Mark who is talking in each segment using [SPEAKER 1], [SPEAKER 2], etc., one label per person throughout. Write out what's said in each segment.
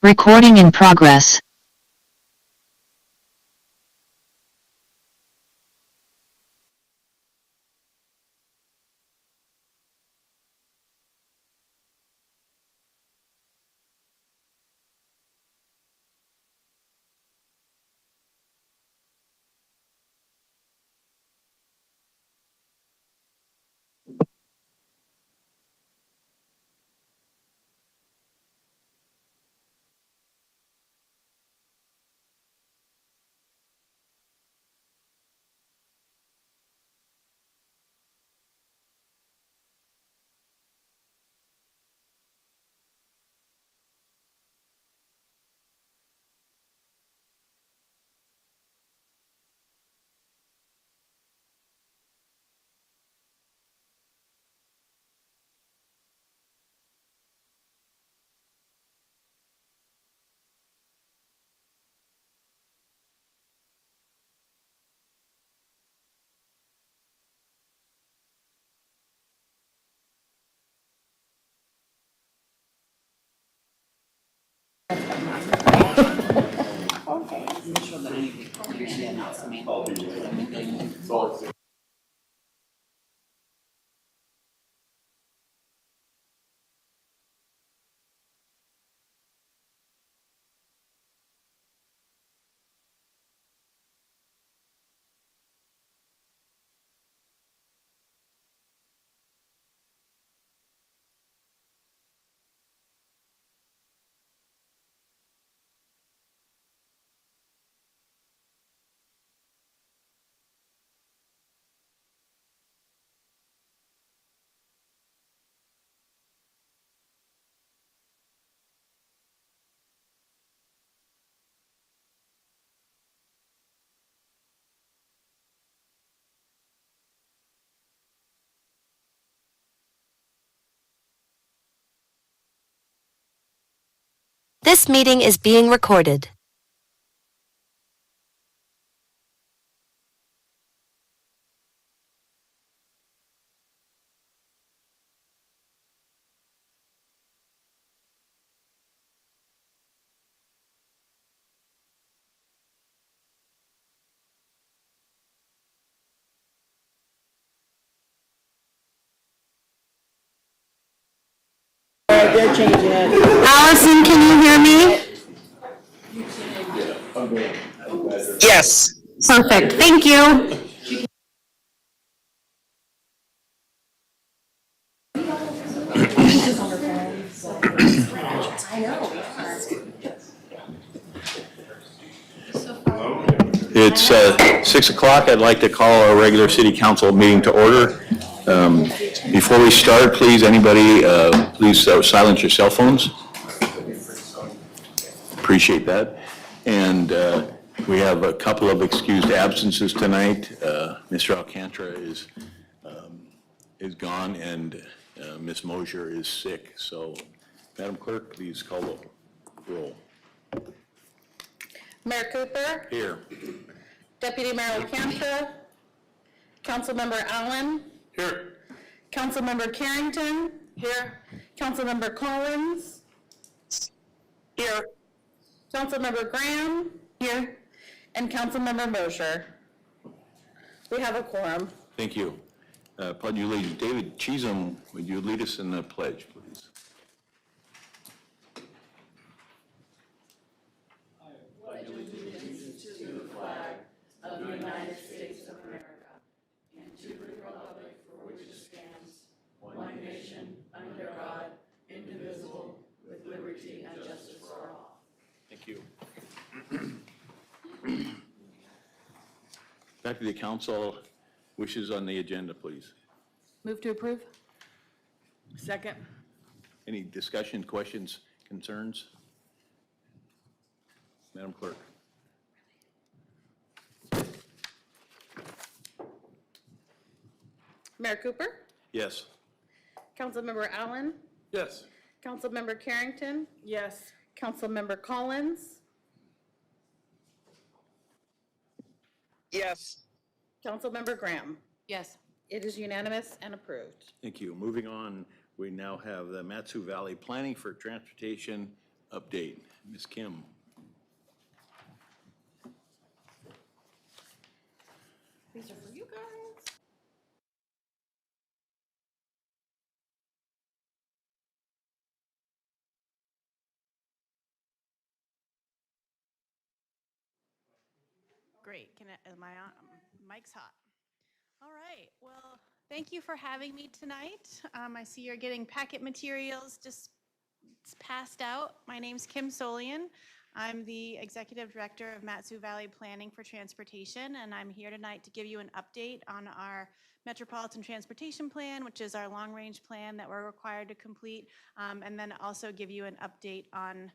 [SPEAKER 1] Recording in progress. This meeting is being recorded.
[SPEAKER 2] They're changing it.
[SPEAKER 1] Allison, can you hear me?
[SPEAKER 2] Yes.
[SPEAKER 1] Perfect, thank you.
[SPEAKER 3] It's 6 o'clock. I'd like to call our regular city council meeting to order. Before we start, please, anybody, please silence your cell phones. Appreciate that. And we have a couple of excused absences tonight. Mr. Alcantara is gone, and Ms. Mosier is sick. So, Madam Clerk, please call the roll.
[SPEAKER 2] Mayor Cooper,
[SPEAKER 3] Here.
[SPEAKER 2] Deputy Mayor Alcantara, Councilmember Allen,
[SPEAKER 3] Here.
[SPEAKER 2] Councilmember Carrington, here. Councilmember Collins, here. Councilmember Graham, here. And Councilmember Mosher. We have a quorum.
[SPEAKER 3] Thank you. Pledge allegiance. David Cheatham, would you lead us in the pledge, please? Thank you. Back to the council wishes on the agenda, please.
[SPEAKER 2] Move to approve. Second.
[SPEAKER 3] Any discussion, questions, concerns? Madam Clerk.
[SPEAKER 2] Mayor Cooper,
[SPEAKER 3] Yes.
[SPEAKER 2] Councilmember Allen,
[SPEAKER 3] Yes.
[SPEAKER 2] Councilmember Carrington,
[SPEAKER 4] Yes.
[SPEAKER 2] Councilmember Collins,
[SPEAKER 5] Yes.
[SPEAKER 2] Councilmember Graham.
[SPEAKER 4] Yes.
[SPEAKER 2] It is unanimous and approved.
[SPEAKER 3] Thank you. Moving on, we now have the Matsu Valley Planning for Transportation update. Ms. Kim.
[SPEAKER 2] These are for you guys.
[SPEAKER 4] Great. Am I on? Mic's hot. All right. Well, thank you for having me tonight. I see you're getting packet materials just passed out. My name's Kim Solian. I'm the Executive Director of Matsu Valley Planning for Transportation, and I'm here tonight to give you an update on our Metropolitan Transportation Plan, which is our long-range plan that we're required to complete, and then also give you an update on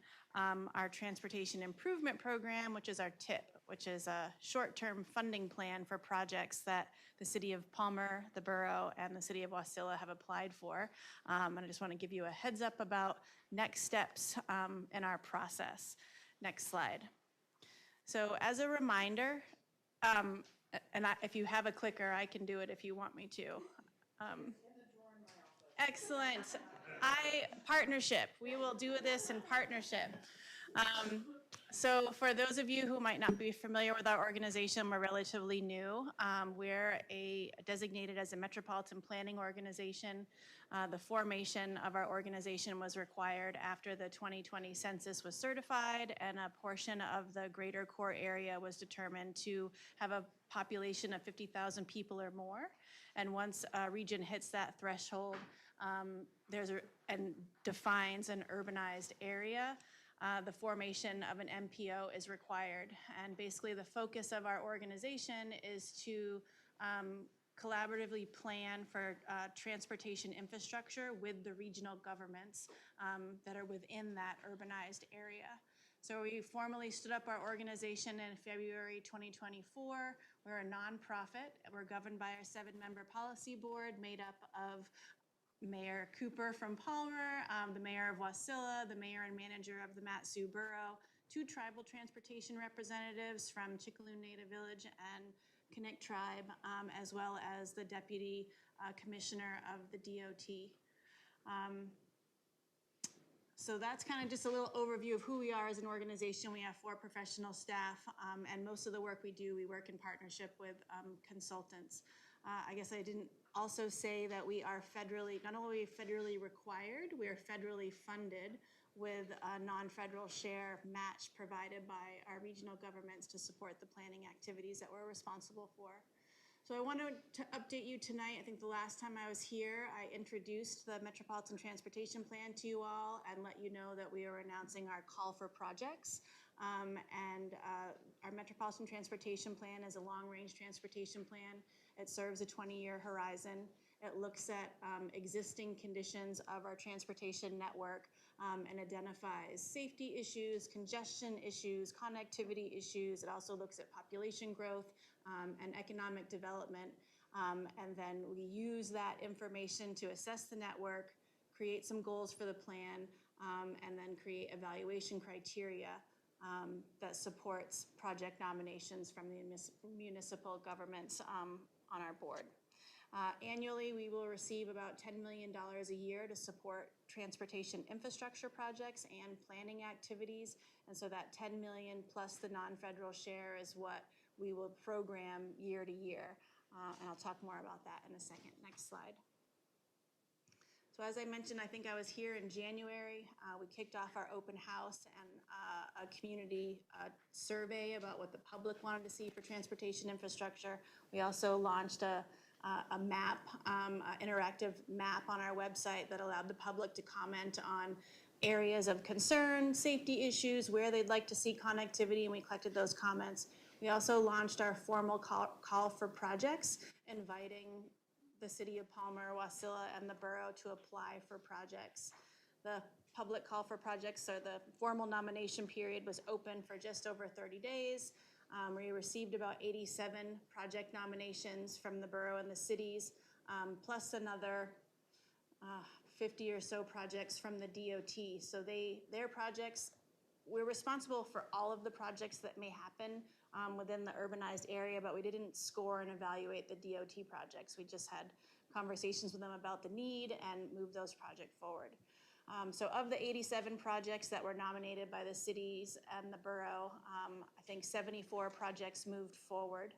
[SPEAKER 4] our Transportation Improvement Program, which is our TIP, which is a short-term funding plan for projects that the City of Palmer, the Borough, and the City of Wasilla have applied for. And I just want to give you a heads up about next steps in our process. Next slide. So as a reminder, if you have a clicker, I can do it if you want me to. Excellent. Partnership. We will do this in partnership. So for those of you who might not be familiar with our organization, we're relatively new. We're designated as a metropolitan planning organization. The formation of our organization was required after the 2020 census was certified, and a portion of the greater core area was determined to have a population of 50,000 people or more. And once a region hits that threshold, and defines an urbanized area, the formation of an MPO is required. And basically the focus of our organization is to collaboratively plan for transportation infrastructure with the regional governments that are within that urbanized area. So we formally stood up our organization in February 2024. We're a nonprofit. We're governed by our 7-member policy board made up of Mayor Cooper from Palmer, the mayor of Wasilla, the mayor and manager of the Matsu Borough, 2 tribal transportation representatives from Chickaloo Native Village and Kanik Tribe, as well as the deputy commissioner of the DOT. So that's kind of just a little overview of who we are as an organization. We have 4 professional staff, and most of the work we work in partnership with consultants. I guess I didn't also say that we are not only federally required, we are federally funded with a non-federal share match provided by our regional governments to support the planning activities that we're responsible for. So I wanted to update you tonight. I think the last time I was here, I introduced the Metropolitan Transportation Plan to you all and let you know that we are announcing our call for projects. Our Metropolitan Transportation Plan is a long-range transportation plan. It serves a 20-year horizon. It looks at existing conditions of our transportation network and identifies safety issues, congestion issues, connectivity issues. It also looks at population growth and economic development. And then we use that information to assess the network, create some goals for the plan, and then create evaluation criteria that supports project nominations from the municipal governments on our board. Annually, we will receive about $10 million a year to support transportation infrastructure projects and planning activities. And so that $10 million plus the non-federal share is what we will program year to year. And I'll talk more about that in a second. Next slide. So as I mentioned, I think I was here in January. We kicked off our open house and a community survey about what the public wanted to see for transportation infrastructure. We also launched a map, interactive map on our website that allowed the public to comment on areas of concern, safety issues, where they'd like to see connectivity, and we collected those comments. We also launched our formal call for projects, inviting the city of Palmer, Wasilla, and the borough to apply for projects. The public call for projects, or the formal nomination period, was open for just over 30 days. We received about 87 project nominations from the borough and the cities, plus another 50 or so projects from the DOT. So their projects, we're responsible for all of the projects that may happen within the urbanized area, but we didn't score and evaluate the DOT projects. We just had conversations with them about the need and moved those projects forward. So of the 87 projects that were nominated by the cities and the borough, I think 74 projects moved forward.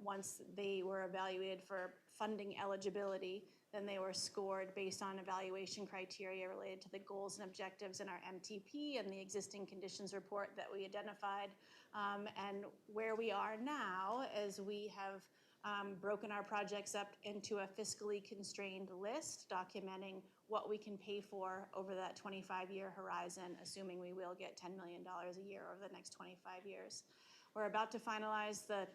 [SPEAKER 4] Once they were evaluated for funding eligibility, then they were scored based on evaluation criteria related to the goals and objectives in our MTP and the existing conditions report that we identified. And where we are now is we have broken our projects up into a fiscally constrained list, documenting what we can pay for over that 25-year horizon, assuming we will get $10 million a year over the next 25 years. We're about to finalize the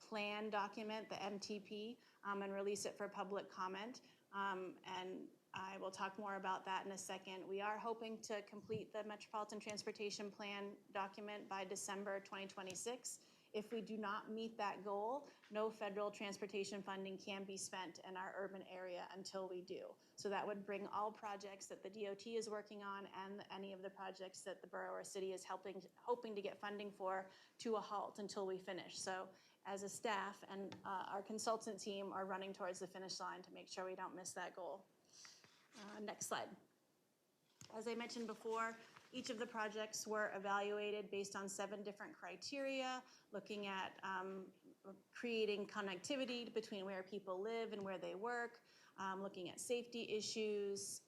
[SPEAKER 4] plan document, the MTP, and release it for public comment. And I will talk more about that in a second. We are hoping to complete the Metropolitan Transportation Plan document by December 2026. If we do not meet that goal, no federal transportation funding can be spent in our urban area until we do. So that would bring all projects that the DOT is working on and any of the projects that the borough or city is hoping to get funding for to a halt until we finish. So as a staff and our consultant team are running towards the finish line to make sure we don't miss that goal. Next slide. As I mentioned before, each of the projects were evaluated based on 7 different criteria, looking at creating connectivity between where people live and where they work, looking at safety issues,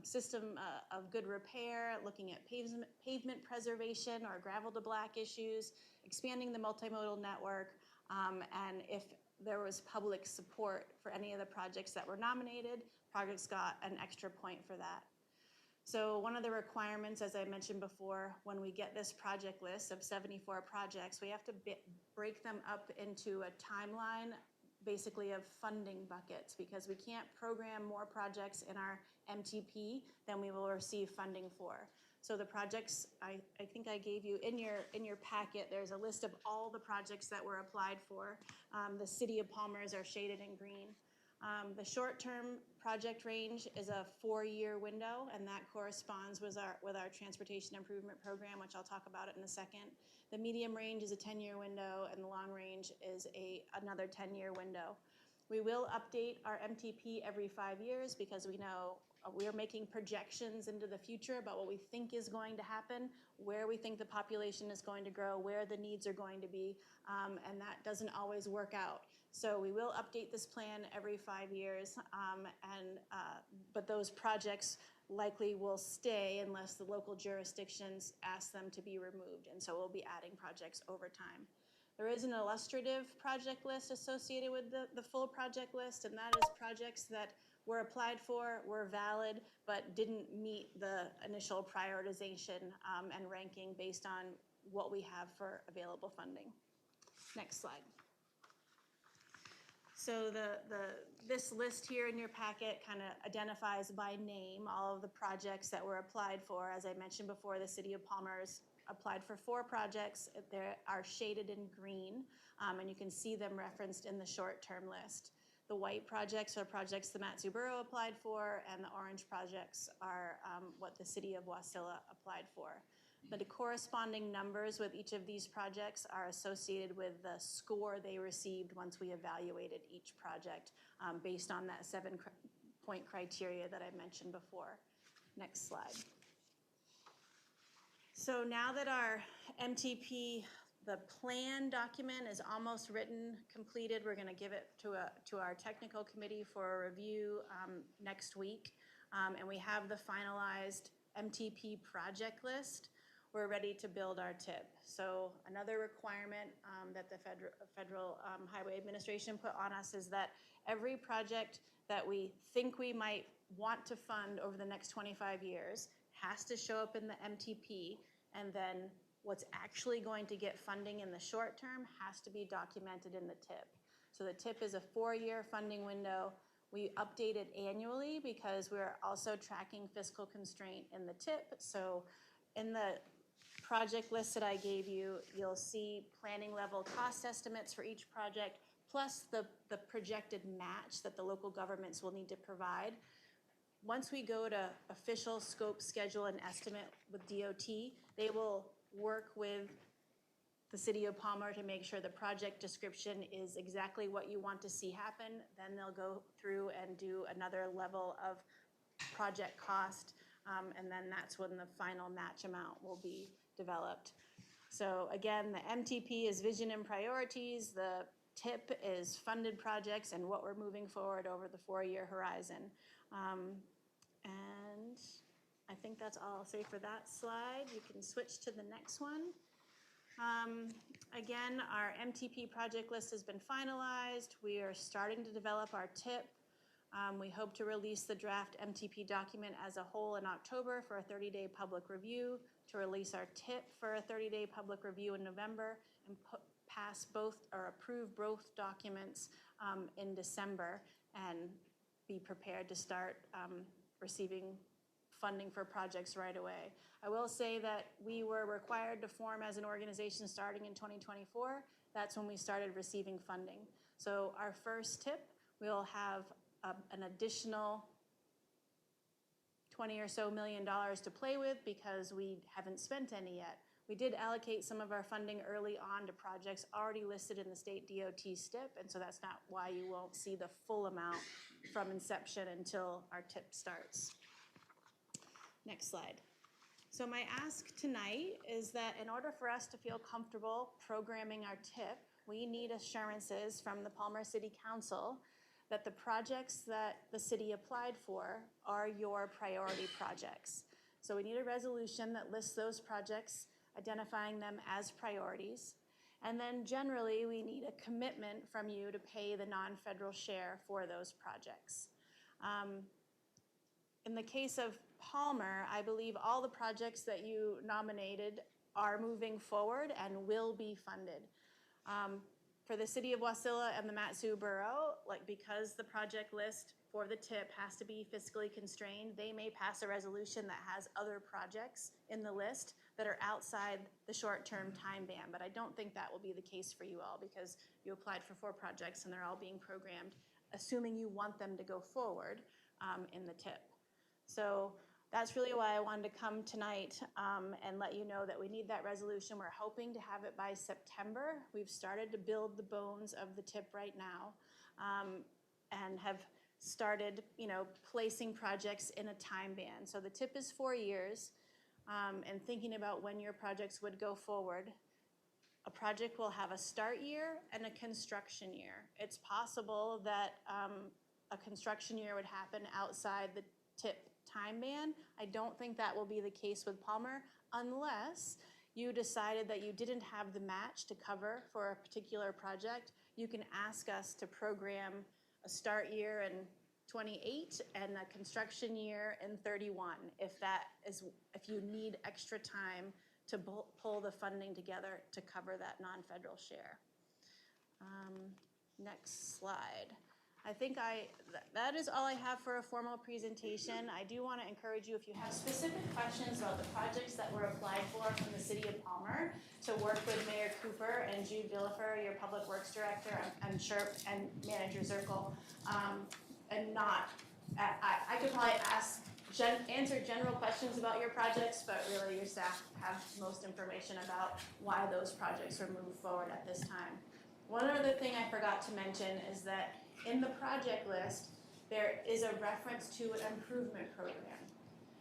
[SPEAKER 4] system of good repair, looking at pavement preservation or gravel to black issues, expanding the multimodal network, and if there was public support for any of the projects that were nominated, projects got an extra point for that. So one of the requirements, as I mentioned before, when we get this project list of 74 projects, we have to break them up into a timeline, basically of funding buckets, because we can't program more projects in our MTP than we will receive funding for. So the projects, I think I gave you in your packet, there's a list of all the projects that were applied for. The city of Palmer's are shaded in green. The short-term project range is a 4-year window, and that corresponds with our transportation improvement program, which I'll talk about it in a second. The medium range is a 10-year window, and the long range is another 10-year window. We will update our MTP every 5 years because we know we are making projections into the future about what we think is going to happen, where we think the population is going to grow, where the needs are going to be, and that doesn't always work out. So we will update this plan every 5 years, but those projects likely will stay unless the local jurisdictions ask them to be removed, and so we'll be adding projects over time. There is an illustrative project list associated with the full project list, and that is projects that were applied for, were valid, but didn't meet the initial prioritization and ranking based on what we have for available funding. Next slide. So this list here in your packet kind of identifies by name all of the projects that were applied for. As I mentioned before, the city of Palmer's applied for 4 projects. They are shaded in green, and you can see them referenced in the short-term list. The white projects are projects the Mat-Su Borough applied for, and the orange projects are what the city of Wasilla applied for. The corresponding numbers with each of these projects are associated with the score they received once we evaluated each project based on that 7-point criteria that I mentioned before. Next slide. So now that our MTP, the plan document is almost written, completed, we're going to give it to our technical committee for a review next week. And we have the finalized MTP project list. We're ready to build our TIP. So another requirement that the Federal Highway Administration put on us is that every project that we think we might want to fund over the next 25 years has to show up in the MTP, and then what's actually going to get funding in the short term has to be documented in the TIP. So the TIP is a 4-year funding window. We update it annually because we're also tracking fiscal constraint in the TIP. So in the project list that I gave you, you'll see planning level cost estimates for each project, plus the projected match that the local governments will need to provide. Once we go to official scope, schedule, and estimate with DOT, they will work with the City of Palmer to make sure the project description is exactly what you want to see happen. Then they'll go through and do another level of project cost, and then that's when the final match amount will be developed. So again, the MTP is vision and priorities, the TIP is funded projects and what we're moving forward over the 4-year horizon. And I think that's all I'll say for that slide. You can switch to the next one. Again, our MTP project list has been finalized. We are starting to develop our TIP. We hope to release the draft MTP document as a whole in October for a 30-day public review, to release our TIP for a 30-day public review in November, and pass both or approve both documents in December, and be prepared to start receiving funding for projects right away. I will say that we were required to form as an organization starting in 2024. That's when we started receiving funding. So our first TIP, we'll have an additional $20 or so million to play with because we haven't spent any yet. We did allocate some of our funding early on to projects already listed in the state DOT STIP, and so that's not why you won't see the full amount from inception until our TIP starts. Next slide. So my ask tonight is that in order for us to feel comfortable programming our TIP, we need assurances from the Palmer City Council that the projects that the city applied for are your priority projects. So we need a resolution that lists those projects, identifying them as priorities. And then generally, we need a commitment from you to pay the non-federal share for those projects. In the case of Palmer, I believe all the projects that you nominated are moving forward and will be funded. For the city of Wasilla and the Mat-Su Borough, because the project list for the TIP has to be fiscally constrained, they may pass a resolution that has other projects in the list that are outside the short-term time ban. But I don't think that will be the case for you all because you applied for 4 projects and they're all being programmed, assuming you want them to go forward in the TIP. So that's really why I wanted to come tonight and let you know that we need that resolution. We're hoping to have it by September. We've started to build the bones of the TIP right now and have started, placing projects in a time ban. So the TIP is 4 years, and thinking about when your projects would go forward. A project will have a start year and a construction year. It's possible that a construction year would happen outside the TIP time ban. I don't think that will be the case with Palmer unless you decided that you didn't have the match to cover for a particular project. You can ask us to program a start year in 28 and a construction year in 31 if you need extra time to pull the funding together to cover that non-federal share. Next slide. I think that is all I have for a formal presentation. I do want to encourage you, if you have specific questions about the projects that were applied for from the City of Palmer, to work with Mayor Cooper and Jude Villafur, your Public Works Director, I'm sure, and Manager Zirkle, and not, I could probably answer general questions about your projects, but really your staff have most information about why those projects were moved forward at this time. One other thing I forgot to mention is that in the project list, there is a reference to an improvement program.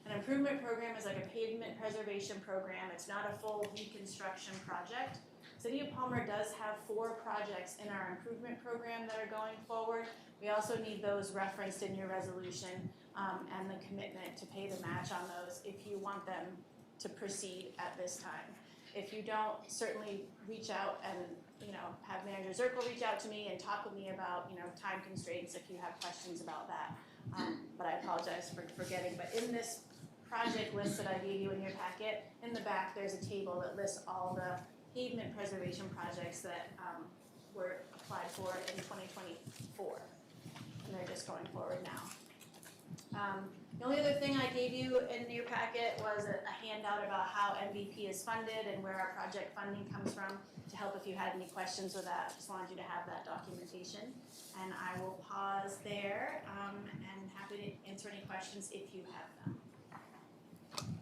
[SPEAKER 4] An improvement program is like a pavement preservation program. It's not a full reconstruction project. City of Palmer does have 4 projects in our improvement program that are going forward. We also need those referenced in your resolution and the commitment to pay the match on those if you want them to proceed at this time. If you don't, certainly reach out and have Manager Zirkle reach out to me and talk with me about time constraints if you have questions about that. But I apologize for forgetting. But in this project list that I gave you in your packet, in the back, there's a table that lists all the pavement preservation projects that were applied for in 2024. And they're just going forward now. The only other thing I gave you in your packet was a handout about how MVP is funded and where our project funding comes from to help if you had any questions with that. Just wanted you to have that documentation. And I will pause there and happy to answer any questions if you have them.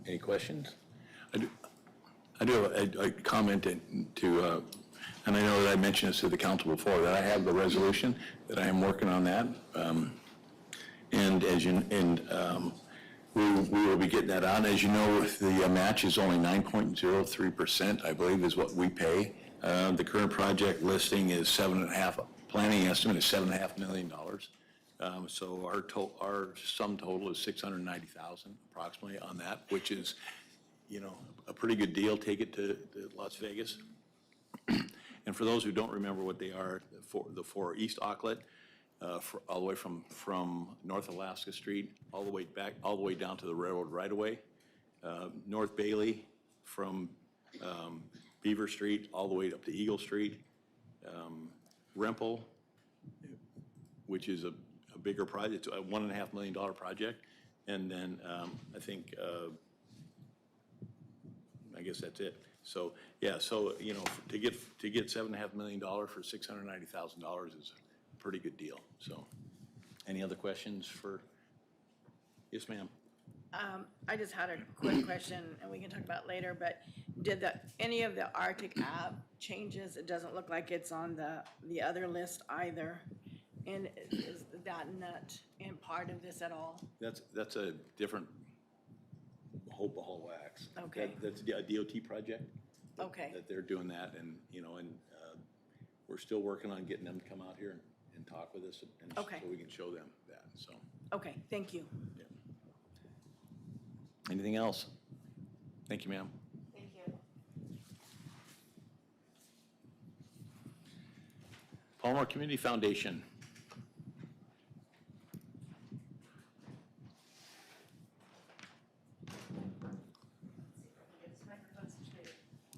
[SPEAKER 3] Any questions? I do have a comment to, and I know that I mentioned this to the council before, that I have the resolution, that I am working on that. And we will be getting that on. As you know, the match is only 9.03%, I believe, is what we pay. The current project listing is planning estimate is $7.5 million. So our sum total is $690,000 approximately on that, which is, a pretty good deal. Take it to Las Vegas. And for those who don't remember what they are, the four East Auckland, all the way from North Alaska Street, all the way down to the railroad right-of-way. North Bailey from Beaver Street all the way up to Eagle Street. Rempel, which is a bigger project, it's a $1.5 million project. And then I think, I guess that's it. So, yeah, so, to get $7.5 million for $690,000 is a pretty good deal. So, any other questions for, yes, ma'am?
[SPEAKER 5] I just had a quick question, and we can talk about it later, but did any of the Arctic Ave changes? It doesn't look like it's on the other list either. And is that not in part of this at all?
[SPEAKER 3] That's a different whole wax.
[SPEAKER 5] Okay.
[SPEAKER 3] That's a DOT project.
[SPEAKER 5] Okay.
[SPEAKER 3] That they're doing that, and, we're still working on getting them to come out here and talk with us, and
[SPEAKER 5] Okay.
[SPEAKER 3] so we can show them that, so.
[SPEAKER 5] Okay, thank you.
[SPEAKER 3] Yeah. Anything else? Thank you, ma'am.
[SPEAKER 4] Thank you.
[SPEAKER 3] Palmer Community Foundation.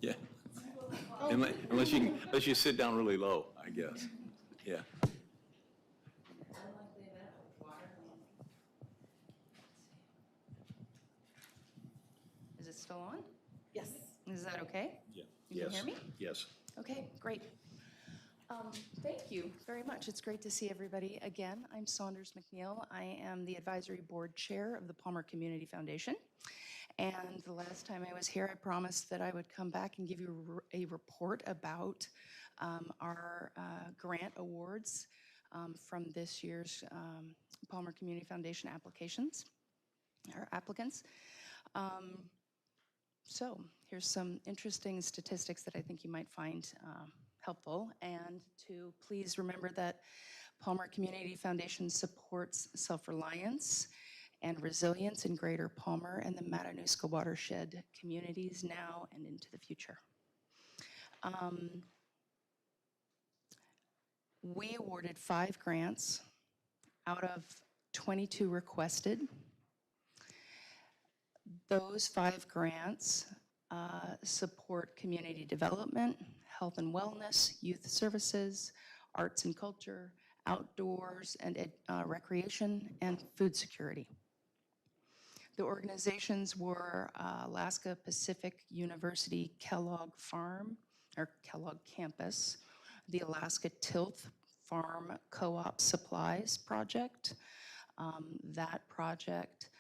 [SPEAKER 3] Yeah. Unless you sit down really low, I guess. Yeah.
[SPEAKER 6] Is it still on?
[SPEAKER 5] Yes.
[SPEAKER 6] Is that okay?
[SPEAKER 3] Yeah.
[SPEAKER 6] You can hear me?
[SPEAKER 3] Yes.
[SPEAKER 6] Okay, great. Thank you very much. It's great to see everybody again. I'm Saunders McNeil. I am the advisory board chair of the Palmer Community Foundation. And the last time I was here, I promised that I would come back and give you a report about our grant awards from this year's Palmer Community Foundation applications, or applicants. So here's some interesting statistics that I think you might find helpful. And to please remember that Palmer Community Foundation supports self-reliance and resilience in Greater Palmer and the Matanuska watershed communities now and into the future. We awarded 5 grants out of 22 requested. Those 5 grants support community development, health and wellness, youth services, arts and culture, outdoors and recreation, and food security. The organizations were Alaska Pacific University Kellogg Farm, or Kellogg Campus, the Alaska Tilth Farm Co-op Supplies Project. That project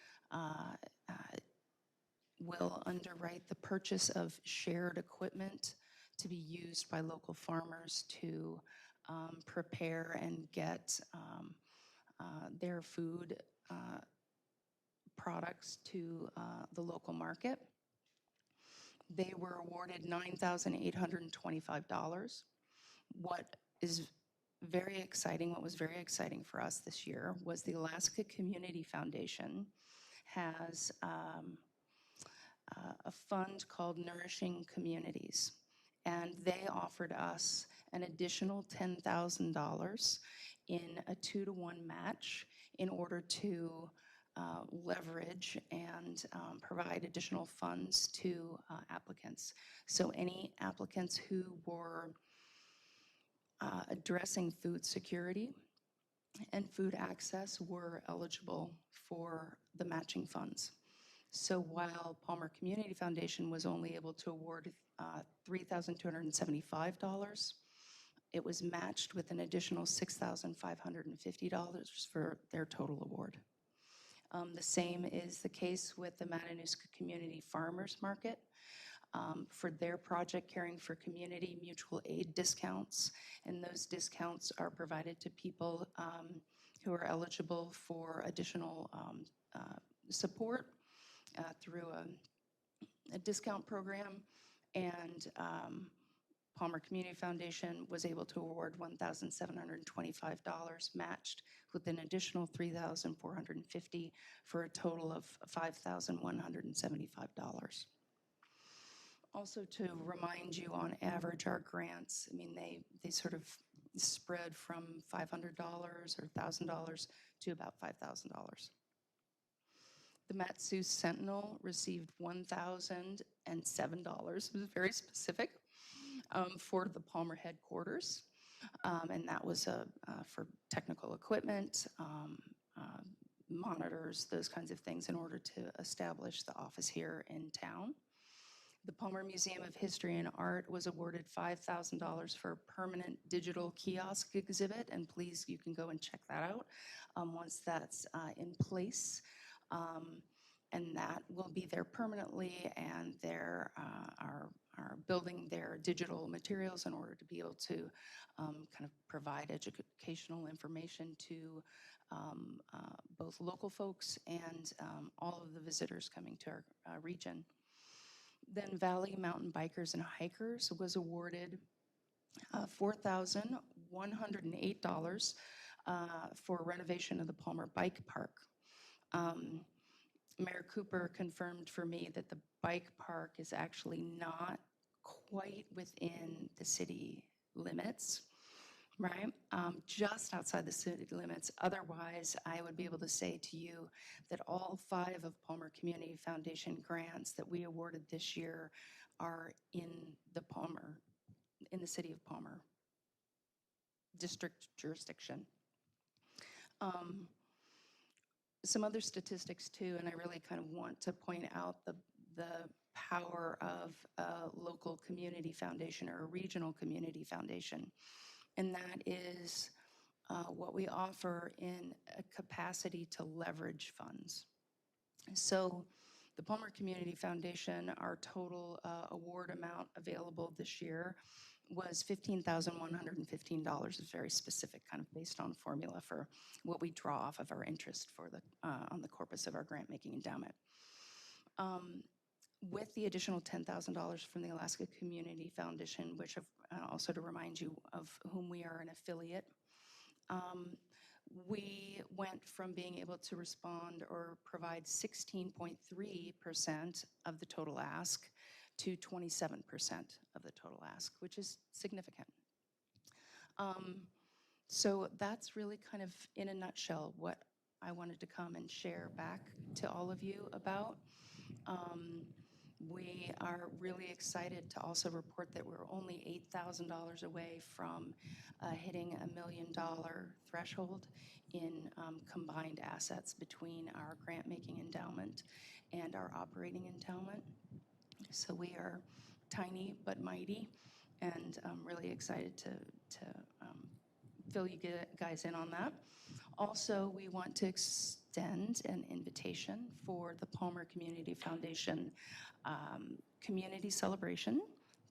[SPEAKER 6] will underwrite the purchase of shared equipment to be used by local farmers to prepare and get their food products to the local market. They were awarded $9,825. What was very exciting for us this year was the Alaska Community Foundation has a fund called Nourishing Communities, and they offered us an additional $10,000 in a 2-to-1 match in order to leverage and provide additional funds to applicants. So any applicants who were addressing food security and food access were eligible for the matching funds. So while Palmer Community Foundation was only able to award $3,275, it was matched with an additional $6,550 for their total award. The same is the case with the Matanuska Community Farmers Market. For their project Caring for Community mutual aid discounts, and those discounts are provided to people who are eligible for additional support through a discount program, and Palmer Community Foundation was able to award $1,725 matched with an additional $3,450 for a total of $5,175. Also to remind you, on average, our grants, I mean, they sort of spread from $500 or $1,000 to about $5,000. The Matsu Sentinel received $1,007. It was very specific for the Palmer headquarters. And that was for technical equipment, monitors, those kinds of things in order to establish the office here in town. The Palmer Museum of History and Art was awarded $5,000 for a permanent digital kiosk exhibit, and please, you can go and check that out once that's in place. And that will be there permanently, and they are building their digital materials in order to be able to kind of provide educational information to both local folks and all of the visitors coming to our region. Then Valley Mountain Bikers and Hikers was awarded $4,108 for renovation of the Palmer Bike Park. Mayor Cooper confirmed for me that the bike park is actually not quite within the city limits, right? Just outside the city limits. Otherwise, I would be able to say to you that all 5 of Palmer Community Foundation grants that we awarded this year are in the city of Palmer district jurisdiction. Some other statistics too, and I really kind of want to point out the power of a local community foundation or a regional community foundation. And that is what we offer in a capacity to leverage funds. So the Palmer Community Foundation, our total award amount available this year was $15,115. It's very specific, kind of based on formula for what we draw off of our interest for on the corpus of our grant-making endowment. With the additional $10,000 from the Alaska Community Foundation, which also to remind you of whom we are an affiliate, we went from being able to respond or provide 16.3% of the total ask to 27% of the total ask, which is significant. So that's really kind of in a nutshell what I wanted to come and share back to all of you about. We are really excited to also report that we're only $8,000 away from hitting $1 million threshold in combined assets between our grant-making endowment and our operating endowment. So we are tiny but mighty, and I'm really excited to fill you guys in on that. Also, we want to extend an invitation for the Palmer Community Foundation Community Celebration,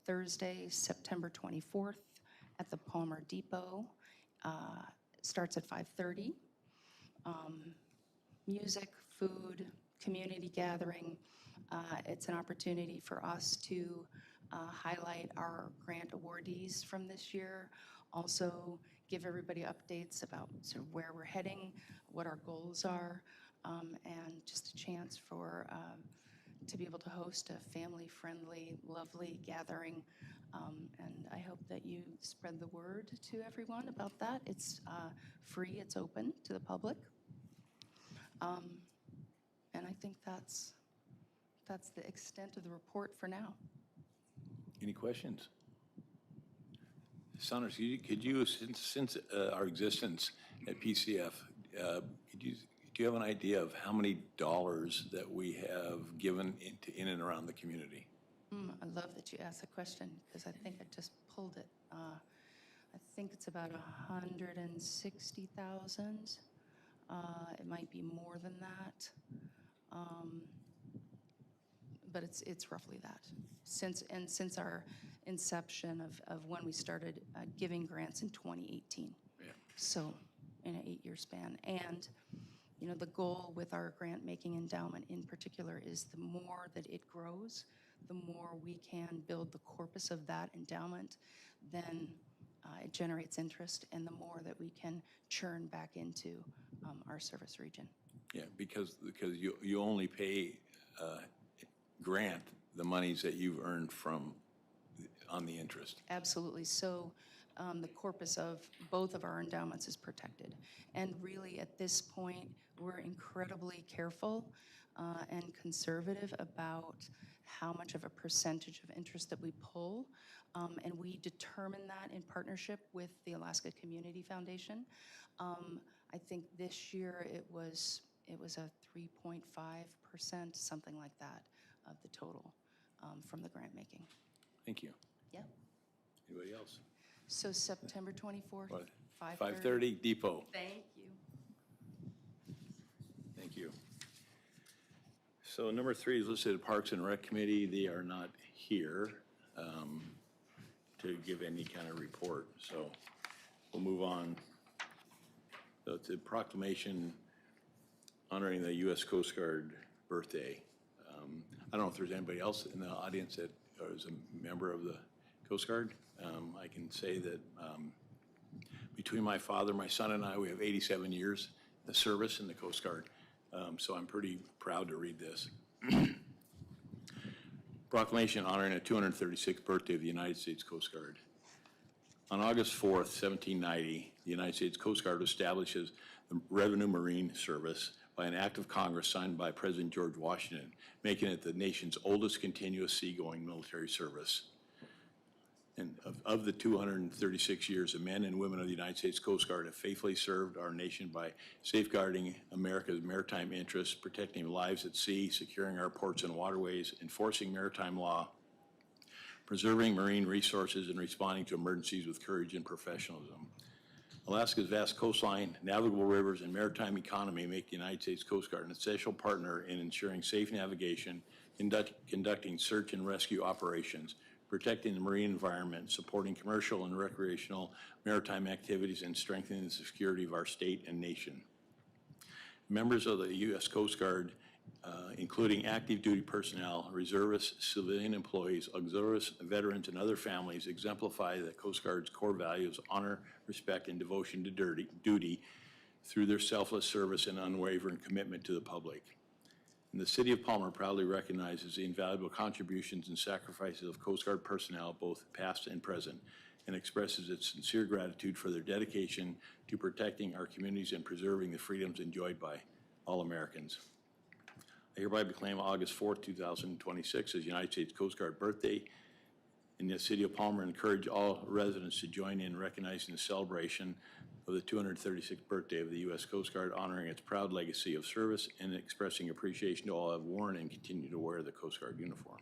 [SPEAKER 6] Thursday, September 24th at the Palmer Depot. Starts at 5:30. Music, food, community gathering. It's an opportunity for us to highlight our grant awardees from this year. Also give everybody updates about sort of where we're heading, what our goals are, and just a chance for to be able to host a family-friendly, lovely gathering. And I hope that you spread the word to everyone about that. It's free, it's open to the public. And I think that's the extent of the report for now.
[SPEAKER 3] Any questions? Saunders, could you, since our existence at PCF, do you have an idea of how many dollars that we have given in and around the community?
[SPEAKER 6] I love that you asked the question because I think I just pulled it. I think it's about 160,000. It might be more than that. But it's roughly that. Since our inception of when we started giving grants in 2018.
[SPEAKER 3] Yeah.
[SPEAKER 6] So in an 8-year span. And, you know, the goal with our grant-making endowment in particular is the more that it grows, the more we can build the corpus of that endowment, then it generates interest, and the more that we can churn back into our service region.
[SPEAKER 3] Yeah, because you only pay grant the monies that you've earned on the interest.
[SPEAKER 6] Absolutely. So the corpus of both of our endowments is protected. And really, at this point, we're incredibly careful and conservative about how much of a percentage of interest that we pull. And we determine that in partnership with the Alaska Community Foundation. I think this year it was a 3.5%, something like that, of the total from the grant making.
[SPEAKER 3] Thank you.
[SPEAKER 6] Yep.
[SPEAKER 3] Anybody else?
[SPEAKER 6] So September 24th,
[SPEAKER 3] What?
[SPEAKER 6] 5:30.
[SPEAKER 3] 5:30, Depot.
[SPEAKER 6] Thank you.
[SPEAKER 3] Thank you. So number 3 is listed Parks and Rec Committee. They are not here to give any kind of report, so we'll move on. So it's a proclamation honoring the U.S. Coast Guard birthday. I don't know if there's anybody else in the audience that is a member of the Coast Guard. I can say that between my father, my son, and I, we have 87 years of service in the Coast Guard. So I'm pretty proud to read this. Proclamation honoring the 236th birthday of the United States Coast Guard. On August 4th, 1790, the United States Coast Guard establishes the Revenue Marine Service by an act of Congress signed by President George Washington, making it the nation's oldest continuous seagoing military service. And of the 236 years, the men and women of the United States Coast Guard have faithfully served our nation by safeguarding America's maritime interests, protecting lives at sea, securing our ports and waterways, enforcing maritime law, preserving marine resources, and responding to emergencies with courage and professionalism. Alaska's vast coastline, navigable rivers, and maritime economy make the United States Coast Guard an essential partner in ensuring safe navigation, conducting search and rescue operations, protecting the marine environment, supporting commercial and recreational maritime activities, and strengthening the security of our state and nation. Members of the U.S. Coast Guard, including active duty personnel, reservists, civilian employees, auxiliaries, veterans, and other families, exemplify the Coast Guard's core values: honor, respect, and devotion to duty through their selfless service and unwavering commitment to the public. And the City of Palmer proudly recognizes the invaluable contributions and sacrifices of Coast Guard personnel, both past and present, and expresses its sincere gratitude for their dedication to protecting our communities and preserving the freedoms enjoyed by all Americans. I hereby proclaim August 4th, 2026 as United States Coast Guard birthday in the City of Palmer, and encourage all residents to join in recognizing the celebration of the 236th birthday of the U.S. Coast Guard, honoring its proud legacy of service and expressing appreciation to all who have worn and continue to wear the Coast Guard uniform.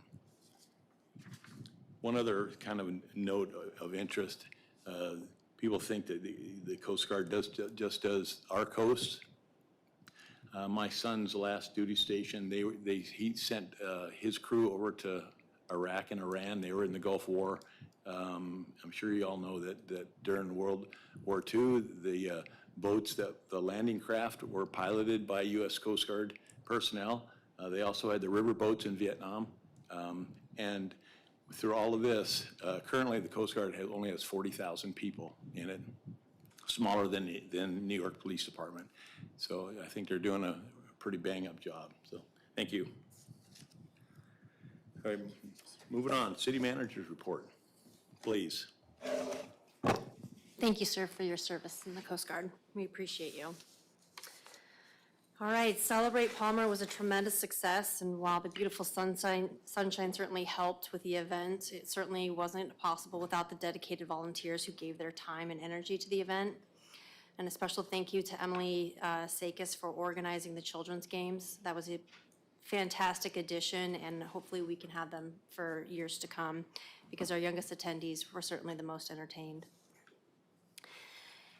[SPEAKER 3] One other kind of note of interest, people think that the Coast Guard just does our coast. My son's last duty station, he sent his crew over to Iraq and Iran. They were in the Gulf War. I'm sure you all know that during World War II, the boats, the landing craft were piloted by U.S. Coast Guard personnel. They also had the river boats in Vietnam. And through all of this, currently the Coast Guard only has 40,000 people in it, smaller than New York Police Department. So I think they're doing a pretty bang-up job. So thank you. All right, moving on, City Manager's report, please.
[SPEAKER 7] Thank you, sir, for your service in the Coast Guard. We appreciate you. All right, Celebrate Palmer was a tremendous success, and while the beautiful sunshine certainly helped with the event, it certainly wasn't possible without the dedicated volunteers who gave their time and energy to the event. And a special thank you to Emily Sakis for organizing the children's games. That was a fantastic addition, and hopefully we can have them for years to come, because our youngest attendees were certainly the most entertained.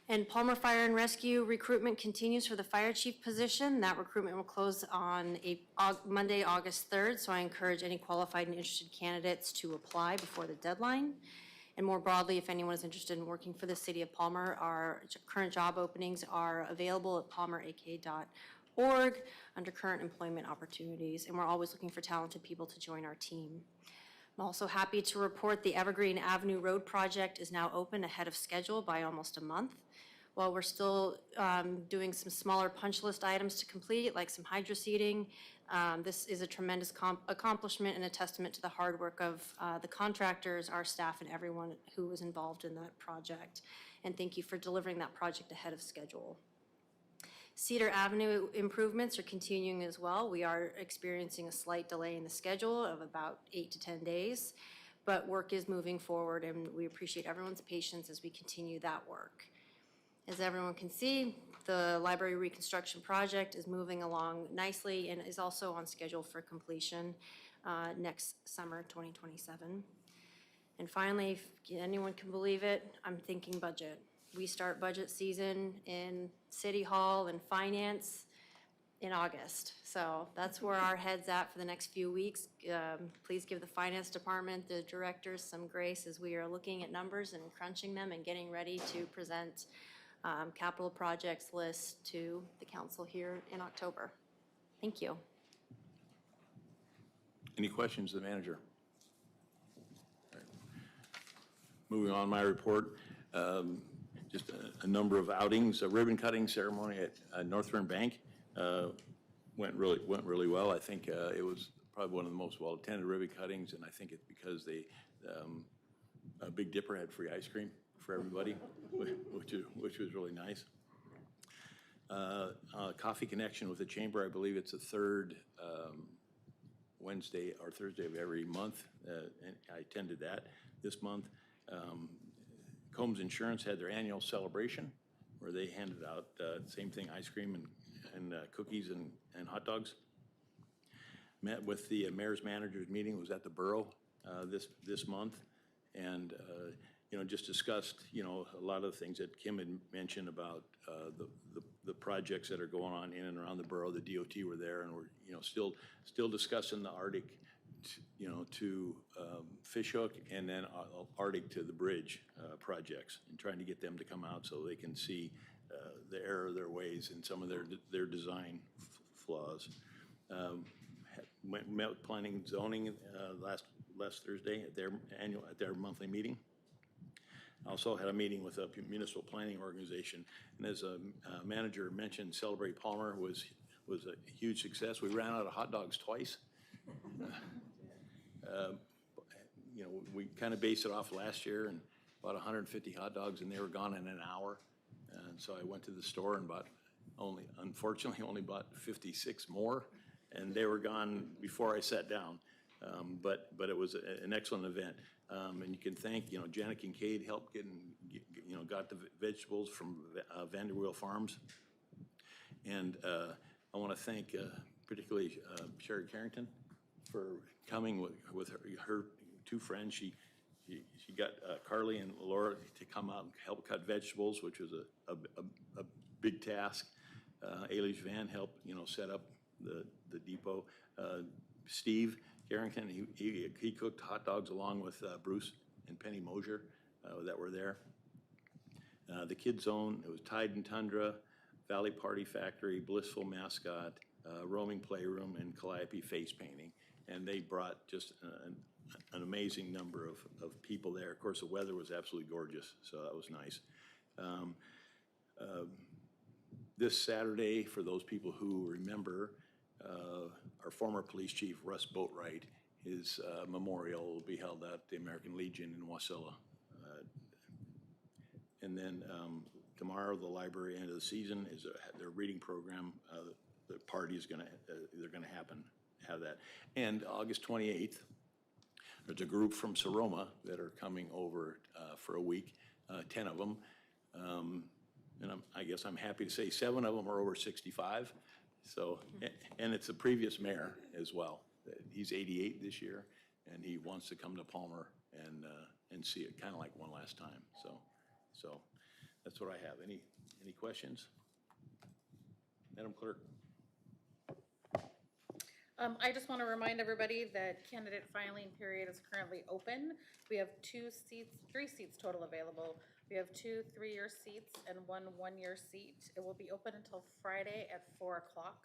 [SPEAKER 7] And Palmer Fire and Rescue recruitment continues for the fire chief position. That recruitment will close on Monday, August 3rd, so I encourage any qualified and interested candidates to apply before the deadline. And more broadly, if anyone is interested in working for the city of Palmer, our current job openings are available at palmerak.org under current employment opportunities, and we're always looking for talented people to join our team. I'm also happy to report the Evergreen Avenue Road project is now open ahead of schedule by almost a month. While we're still doing some smaller punch list items to complete, like some hydro seeding, this is a tremendous accomplishment and a testament to the hard work of the contractors, our staff, and everyone who was involved in that project. And thank you for delivering that project ahead of schedule. Cedar Avenue improvements are continuing as well. We are experiencing a slight delay in the schedule of about 8 to 10 days, but work is moving forward, and we appreciate everyone's patience as we continue that work. As everyone can see, the library reconstruction project is moving along nicely and is also on schedule for completion next summer, 2027. And finally, if anyone can believe it, I'm thinking budget. We start budget season in City Hall and Finance in August. So that's where our head's at for the next few weeks. Please give the Finance Department, the directors, some grace as we are looking at numbers and crunching them and getting ready to present capital projects list to the council here in October. Thank you.
[SPEAKER 3] Any questions to the manager? All right. Moving on, my report. Just a number of outings. A ribbon cutting ceremony at Northern Bank went really well. I think it was probably one of the most well-attended ribbon cuttings, and I think it's because Big Dipper had free ice cream for everybody, which was really nice. Coffee Connection with the Chamber, I believe it's the third Wednesday or Thursday of every month, and I attended that this month. Combs Insurance had their annual celebration where they handed out same thing, ice cream and cookies and hot dogs. Met with the mayor's managers meeting, was at the borough this month, and just discussed a lot of the things that Kim had mentioned about the projects that are going on in and around the borough. The DOT were there, and we're still discussing the Arctic to Fishhook, and then Arctic to the bridge projects, and trying to get them to come out so they can see the error of their ways and some of their design flaws. Met with Planning and Zoning last Thursday at their monthly meeting. I also had a meeting with a municipal planning organization, and as a manager mentioned, Celebrate Palmer was a huge success. We ran out of hot dogs twice. We kind of based it off last year and bought 150 hot dogs, and they were gone in an hour. And so I went to the store and unfortunately only bought 56 more, and they were gone before I sat down. But it was an excellent event. And you can thank, Janet Kincaid helped got the vegetables from Vanderweel Farms. And I want to thank particularly Sherry Carrington for coming with her two friends. She got Carly and Laura to come out and help cut vegetables, which was a big task. Eilish Van helped, set up the depot. Steve Carrington, he cooked hot dogs along with Bruce and Penny Mosier that were there. The Kids Zone, it was Tide and Tundra, Valley Party Factory, Blissful Mascot, Roaming Playroom, and Calliope Face Painting. And they brought just an amazing number of people there. Of course, the weather was absolutely gorgeous, so that was nice. This Saturday, for those people who remember, our former police chief, Russ Boatwright, his memorial will be held at the American Legion in Wasilla. And then tomorrow, the library end of the season is their reading program. the party is gonna, they're gonna have that. And August 28th, there's a group from Soroma that are coming over for a week, 10 of them. And I guess I'm happy to say 7 of them are over 65. So, and it's the previous mayor as well. He's 88 this year, and he wants to come to Palmer and see it, kind of like one last time. So that's what I have. Any questions? Madam Clerk?
[SPEAKER 2] I just want to remind everybody that candidate filing period is currently open. We have 3 seats total available. We have 2 3-year seats and 1 1-year seat. It will be open until Friday at 4 o'clock.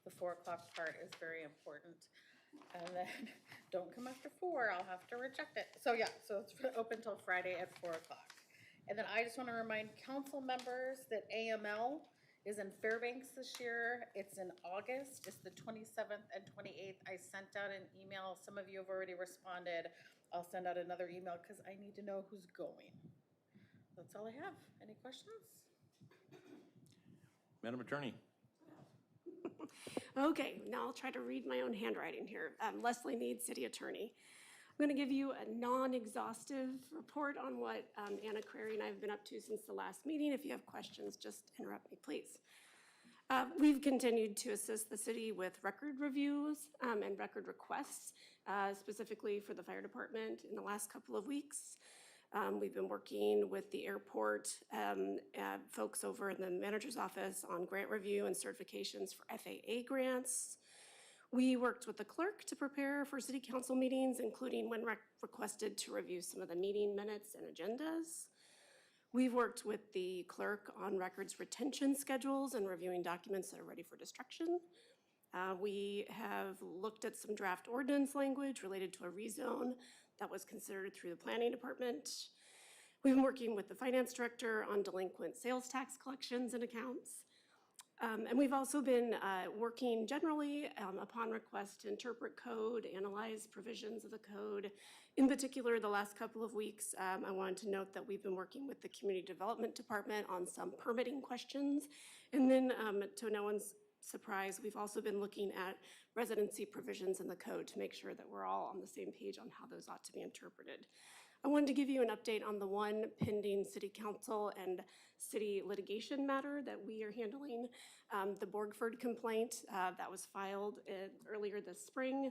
[SPEAKER 2] The 4 o'clock part is very important. And then, don't come after 4, I'll have to reject it. So yeah, so it's open till Friday at 4 o'clock. And then I just want to remind council members that AML is in Fairbanks this year. It's in August. It's the 27th and 28th. I sent out an email. Some of you have already responded. I'll send out another email because I need to know who's going. That's all I have. Any questions?
[SPEAKER 3] Madam Attorney?
[SPEAKER 8] Okay, now I'll try to read my own handwriting here. Leslie Mead, City Attorney. I'm going to give you a non-exhaustive report on what Anna Crary and I have been up to since the last meeting. If you have questions, just interrupt me, please. We've continued to assist the city with record reviews and record requests, specifically for the fire department in the last couple of weeks. We've been working with the airport folks over in the manager's office on grant review and certifications for FAA grants. We worked with the clerk to prepare for city council meetings, including when requested to review some of the meeting minutes and agendas. We've worked with the clerk on records retention schedules and reviewing documents that are ready for destruction. We have looked at some draft ordinance language related to a rezone that was considered through the planning department. We've been working with the finance director on delinquent sales tax collections and accounts. And we've also been working generally upon request to interpret code, analyze provisions of the code. In particular, the last couple of weeks, I wanted to note that we've been working with the Community Development Department on some permitting questions. And then, to no one's surprise, we've also been looking at residency provisions in the code to make sure that we're all on the same page on how those ought to be interpreted. I wanted to give you an update on the one pending city council and city litigation matter that we are handling. The Borgford complaint that was filed earlier this spring.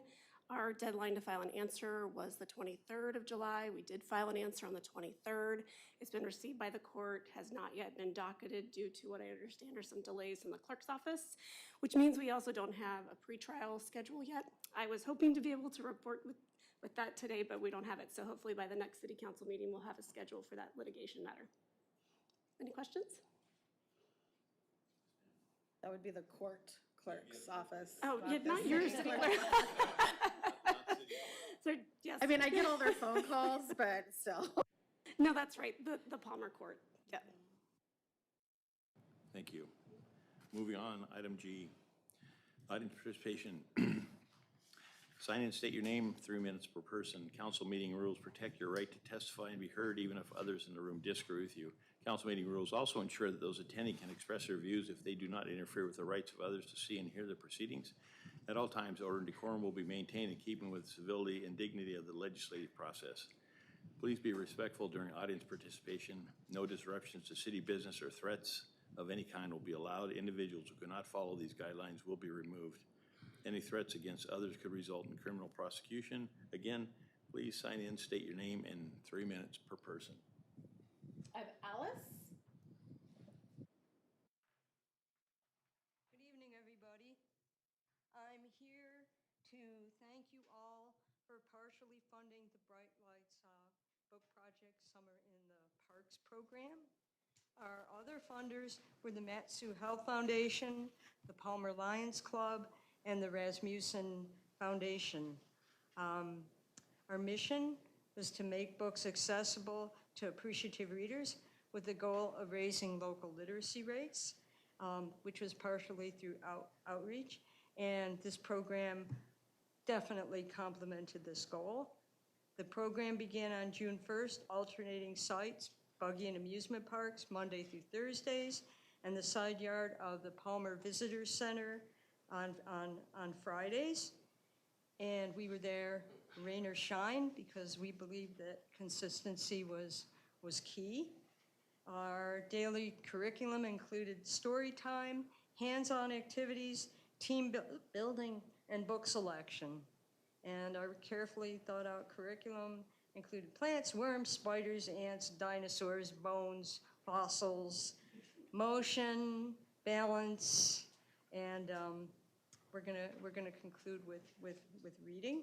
[SPEAKER 8] Our deadline to file an answer was the 23rd of July. We did file an answer on the 23rd. It's been received by the court, has not yet been docketed due to what I understand are some delays in the clerk's office, which means we also don't have a pretrial schedule yet. I was hoping to be able to report with that today, but we don't have it. So hopefully by the next city council meeting, we'll have a schedule for that litigation matter. Any questions?
[SPEAKER 2] That would be the court clerk's office.
[SPEAKER 8] Oh, yeah, not your city clerk. So, yes.
[SPEAKER 2] I mean, I get all their phone calls, but still.
[SPEAKER 8] No, that's right, the Palmer Court. Yeah.
[SPEAKER 3] Thank you. Moving on, item G. Item participation. Sign and state your name, 3 minutes per person. Council meeting rules protect your right to testify and be heard even if others in the room disagree with you. Council meeting rules also ensure that those attending can express their views if they do not interfere with the rights of others to see and hear the proceedings. At all times, order and decorum will be maintained in keeping with the civility and dignity of the legislative process. Please be respectful during audience participation. No disruptions to city business or threats of any kind will be allowed. Individuals who cannot follow these guidelines will be removed. Any threats against others could result in criminal prosecution. Again, please sign in, state your name, in 3 minutes per person.
[SPEAKER 2] I have Alice.
[SPEAKER 9] Good evening, everybody. I'm here to thank you all for partially funding the Bright Lights book project Summer in the Parks program. Our other funders were the Matsu Health Foundation, the Palmer Lions Club, and the Rasmussen Foundation. Our mission was to make books accessible to appreciative readers with the goal of raising local literacy rates, which was partially through outreach. And this program definitely complemented this goal. The program began on June 1st, alternating sites, buggy and amusement parks, Monday through Thursdays, and the side yard of the Palmer Visitor Center, on Fridays. And we were there, rain or shine, because we believed that consistency was key. Our daily curriculum included story time, hands-on activities, team building, and book selection. And our carefully thought-out curriculum included plants, worms, spiders, ants, dinosaurs, bones, fossils, motion, balance, and we're gonna conclude with reading.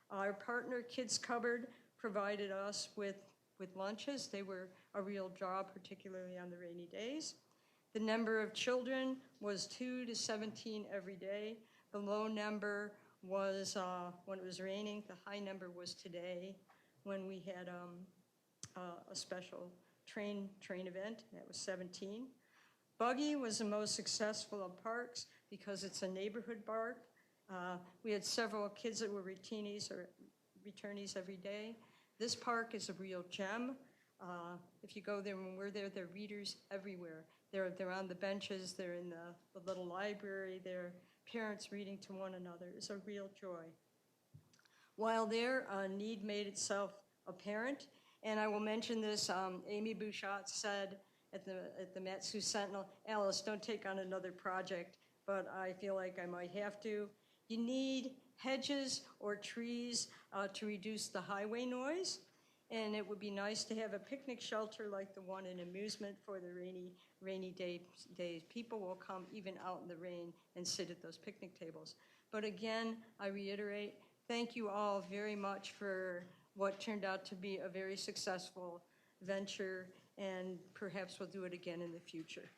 [SPEAKER 9] Our partner Kids Cupboard provided us with lunches. They were a real job, particularly on the rainy days. The number of children was 2 to 17 every day. The low number was when it was raining. The high number was today when we had a special train event. That was 17. Buggy was the most successful of parks because it's a neighborhood park. We had several kids that were returnees every day. This park is a real gem. If you go there, when we're there, there are readers everywhere. They're on the benches, they're in the little library, they're parents reading to one another. It's a real joy. While there, a need made itself apparent, and I will mention this, Amy Bouchot said at the Mat-Su Sentinel, Alice, don't take on another project, but I feel like I might have to. You need hedges or trees to reduce the highway noise, and it would be nice to have a picnic shelter like the one in Amusement for the rainy days. People will come even out in the rain and sit at those picnic tables. But again, I reiterate, thank you all very much for what turned out to be a very successful venture, and perhaps we'll do it again in the future.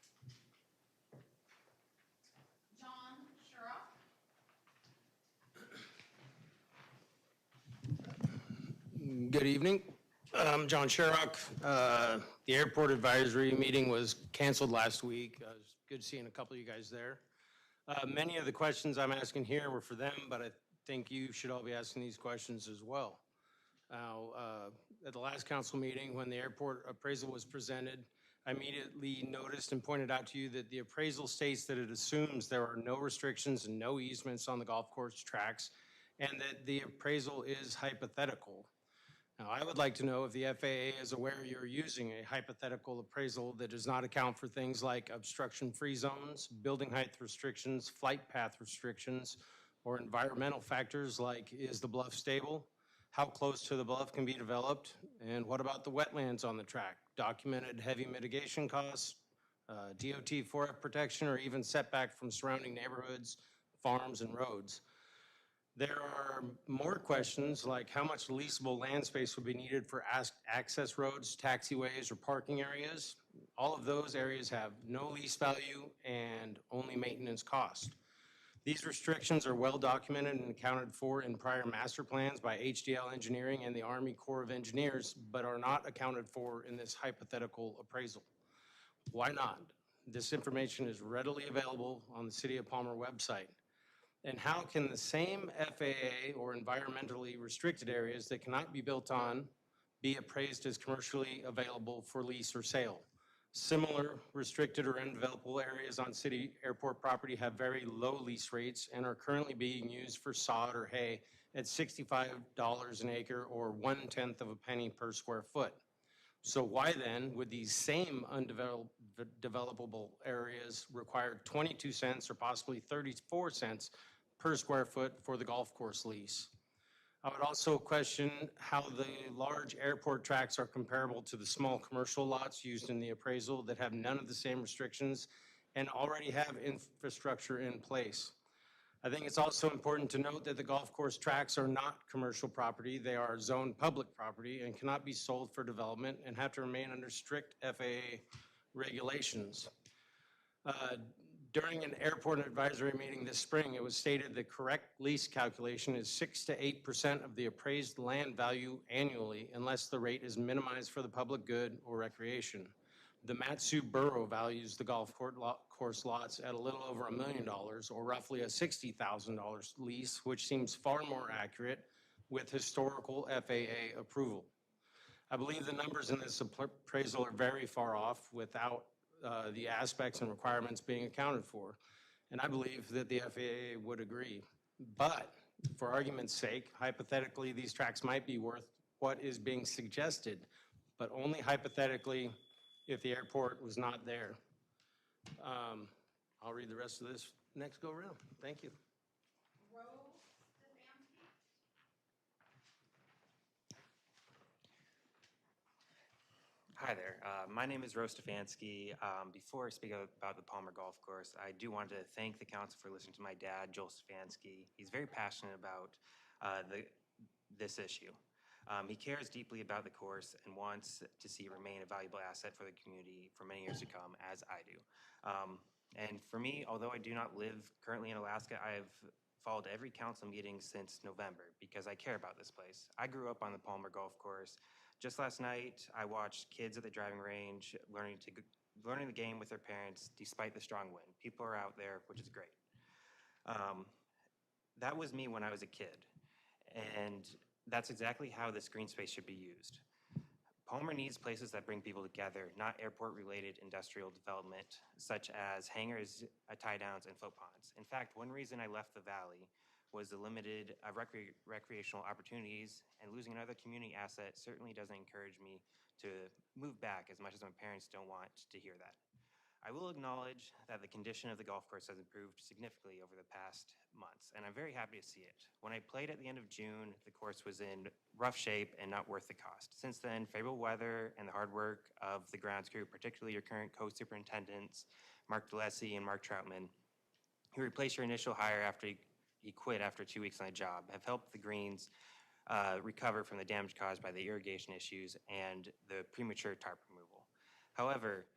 [SPEAKER 2] John Shurock.
[SPEAKER 10] Good evening. I'm John Sherrock. The airport advisory meeting was canceled last week. It was good seeing a couple of you guys there. Many of the questions I'm asking here were for them, but I think you should all be asking these questions as well. Now, at the last council meeting, when the airport appraisal was presented, I immediately noticed and pointed out to you that the appraisal states that it assumes there are no restrictions and no easements on the golf course tracks, and that the appraisal is hypothetical. Now, I would like to know if the FAA is aware you're using a hypothetical appraisal that does not account for things like obstruction-free zones, building height restrictions, flight path restrictions, or environmental factors like, is the bluff stable? How close to the bluff can be developed? And what about the wetlands on the track? Documented heavy mitigation costs, DOT 4F protection, or even setback from surrounding neighborhoods, farms, and roads. There are more questions like how much leasable land space would be needed for access roads, taxiways, or parking areas. All of those areas have no lease value and only maintenance cost. These restrictions are well documented and accounted for in prior master plans by HDL Engineering and the Army Corps of Engineers, but are not accounted for in this hypothetical appraisal. Why not? This information is readily available on the City of Palmer website. And how can the same FAA or environmentally restricted areas that cannot be built on be appraised as commercially available for lease or sale? Similar restricted or undevelopable areas on city airport property have very low lease rates and are currently being used for sod or hay at $65 an acre or 1/10 of a penny per square foot. So why then would these same undevelopable areas require 22 cents or possibly 34 cents per square foot for the golf course lease? I would also question how the large airport tracks are comparable to the small commercial lots used in the appraisal that have none of the same restrictions and already have infrastructure in place. I think it's also important to note that the golf course tracks are not commercial property. They are zoned public property and cannot be sold for development and have to remain under strict FAA regulations. During an airport advisory meeting this spring, it was stated the correct lease calculation is 6 to 8% of the appraised land value annually unless the rate is minimized for the public good or recreation. The Mat-Su Borough values the golf course lots at a little over $1 million or roughly a $60,000 lease, which seems far more accurate with historical FAA approval. I believe the numbers in this appraisal are very far off without the aspects and requirements being accounted for. And I believe that the FAA would agree. But for argument's sake, hypothetically, these tracks might be worth what is being suggested, but only hypothetically if the airport was not there. I'll read the rest of this next go around. Thank you.
[SPEAKER 11] Hi there. My name is Rose Stefanski. Before I speak about the Palmer Golf Course, I do want to thank the council for listening to my dad, Joel Stefanski. He's very passionate about this issue. He cares deeply about the course and wants to see it remain a valuable asset for the community for many years to come, as I do. And for me, although I do not live currently in Alaska, I have followed every council meeting since November because I care about this place. I grew up on the Palmer Golf Course. Just last night, I watched kids at the driving range learning the game with their parents despite the strong wind. People are out there, which is great. That was me when I was a kid, and that's exactly how this green space should be used. Palmer needs places that bring people together, not airport-related industrial development, such as hangars, tie-downs, and float ponds. In fact, one reason I left the valley was the limited recreational opportunities, and losing another community asset certainly doesn't encourage me to move back as much as my parents don't want to hear that. I will acknowledge that the condition of the golf course has improved significantly over the past months, and I'm very happy to see it. When I played at the end of June, the course was in rough shape and not worth the cost. Since then, favorable weather and the hard work of the grounds crew, particularly your current co-superintendents, Mark DeLessie and Mark Troutman, who replaced your initial hire after he quit after 2 weeks on the job, have helped the greens recover from the damage caused by the irrigation issues and the premature tarp removal. However,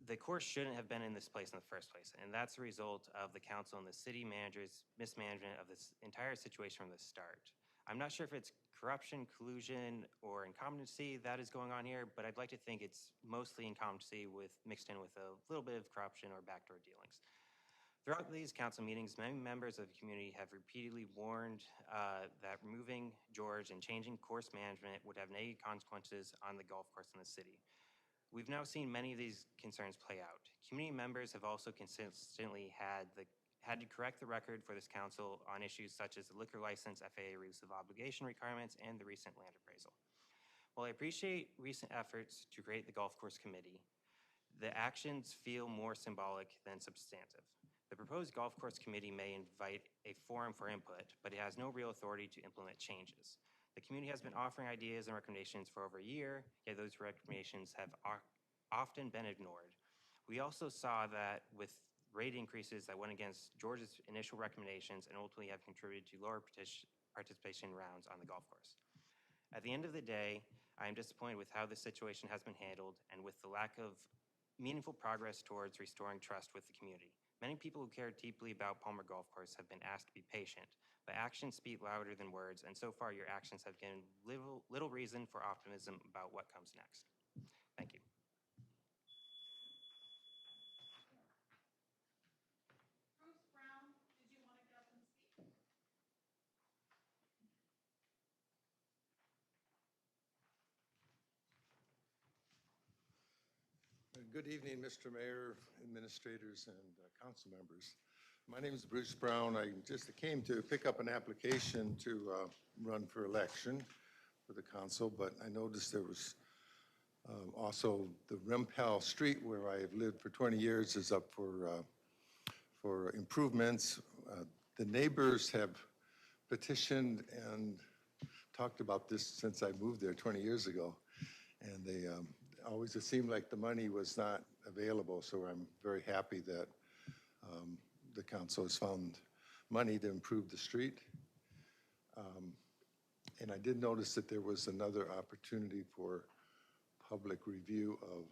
[SPEAKER 11] the course shouldn't have been in this place in the first place, and that's a result of the council and the city manager's mismanagement of this entire situation from the start. I'm not sure if it's corruption, collusion, or incompetency that is going on here, but I'd like to think it's mostly incompetency mixed in with a little bit of corruption or backdoor dealings. Throughout these council meetings, many members of the community have repeatedly warned that removing George and changing course management would have negative consequences on the golf course in the city. We've now seen many of these concerns play out. Community members have also consistently had to correct the record for this council on issues such as the liquor license, FAA release of obligation requirements, and the recent land appraisal. While I appreciate recent efforts to create the golf course committee, the actions feel more symbolic than substantive. The proposed golf course committee may invite a forum for input, but it has no real authority to implement changes. The community has been offering ideas and recommendations for over a year, yet those recommendations have often been ignored. We also saw that with rate increases that went against George's initial recommendations and ultimately have contributed to lower participation rounds on the golf course. At the end of the day, I am disappointed with how this situation has been handled and with the lack of meaningful progress towards restoring trust with the community. Many people who care deeply about Palmer Golf Course have been asked to be patient, but actions speak louder than words, and so far your actions have given little reason for optimism about what comes next. Thank you.
[SPEAKER 2] Bruce Brown, did you want to get up and speak?
[SPEAKER 12] Good evening, Mr. Mayor, administrators, and council members. My name is Bruce Brown. I just came to pick up an application to run for election for the council, but I noticed there was also the Rempel Street, where I have lived for 20 years, is up for improvements. The neighbors have petitioned and talked about this since I moved there 20 years ago, and they always, it seemed like the money was not available, so I'm very happy that the council has found money to improve the street. And I did notice that there was another opportunity for public review of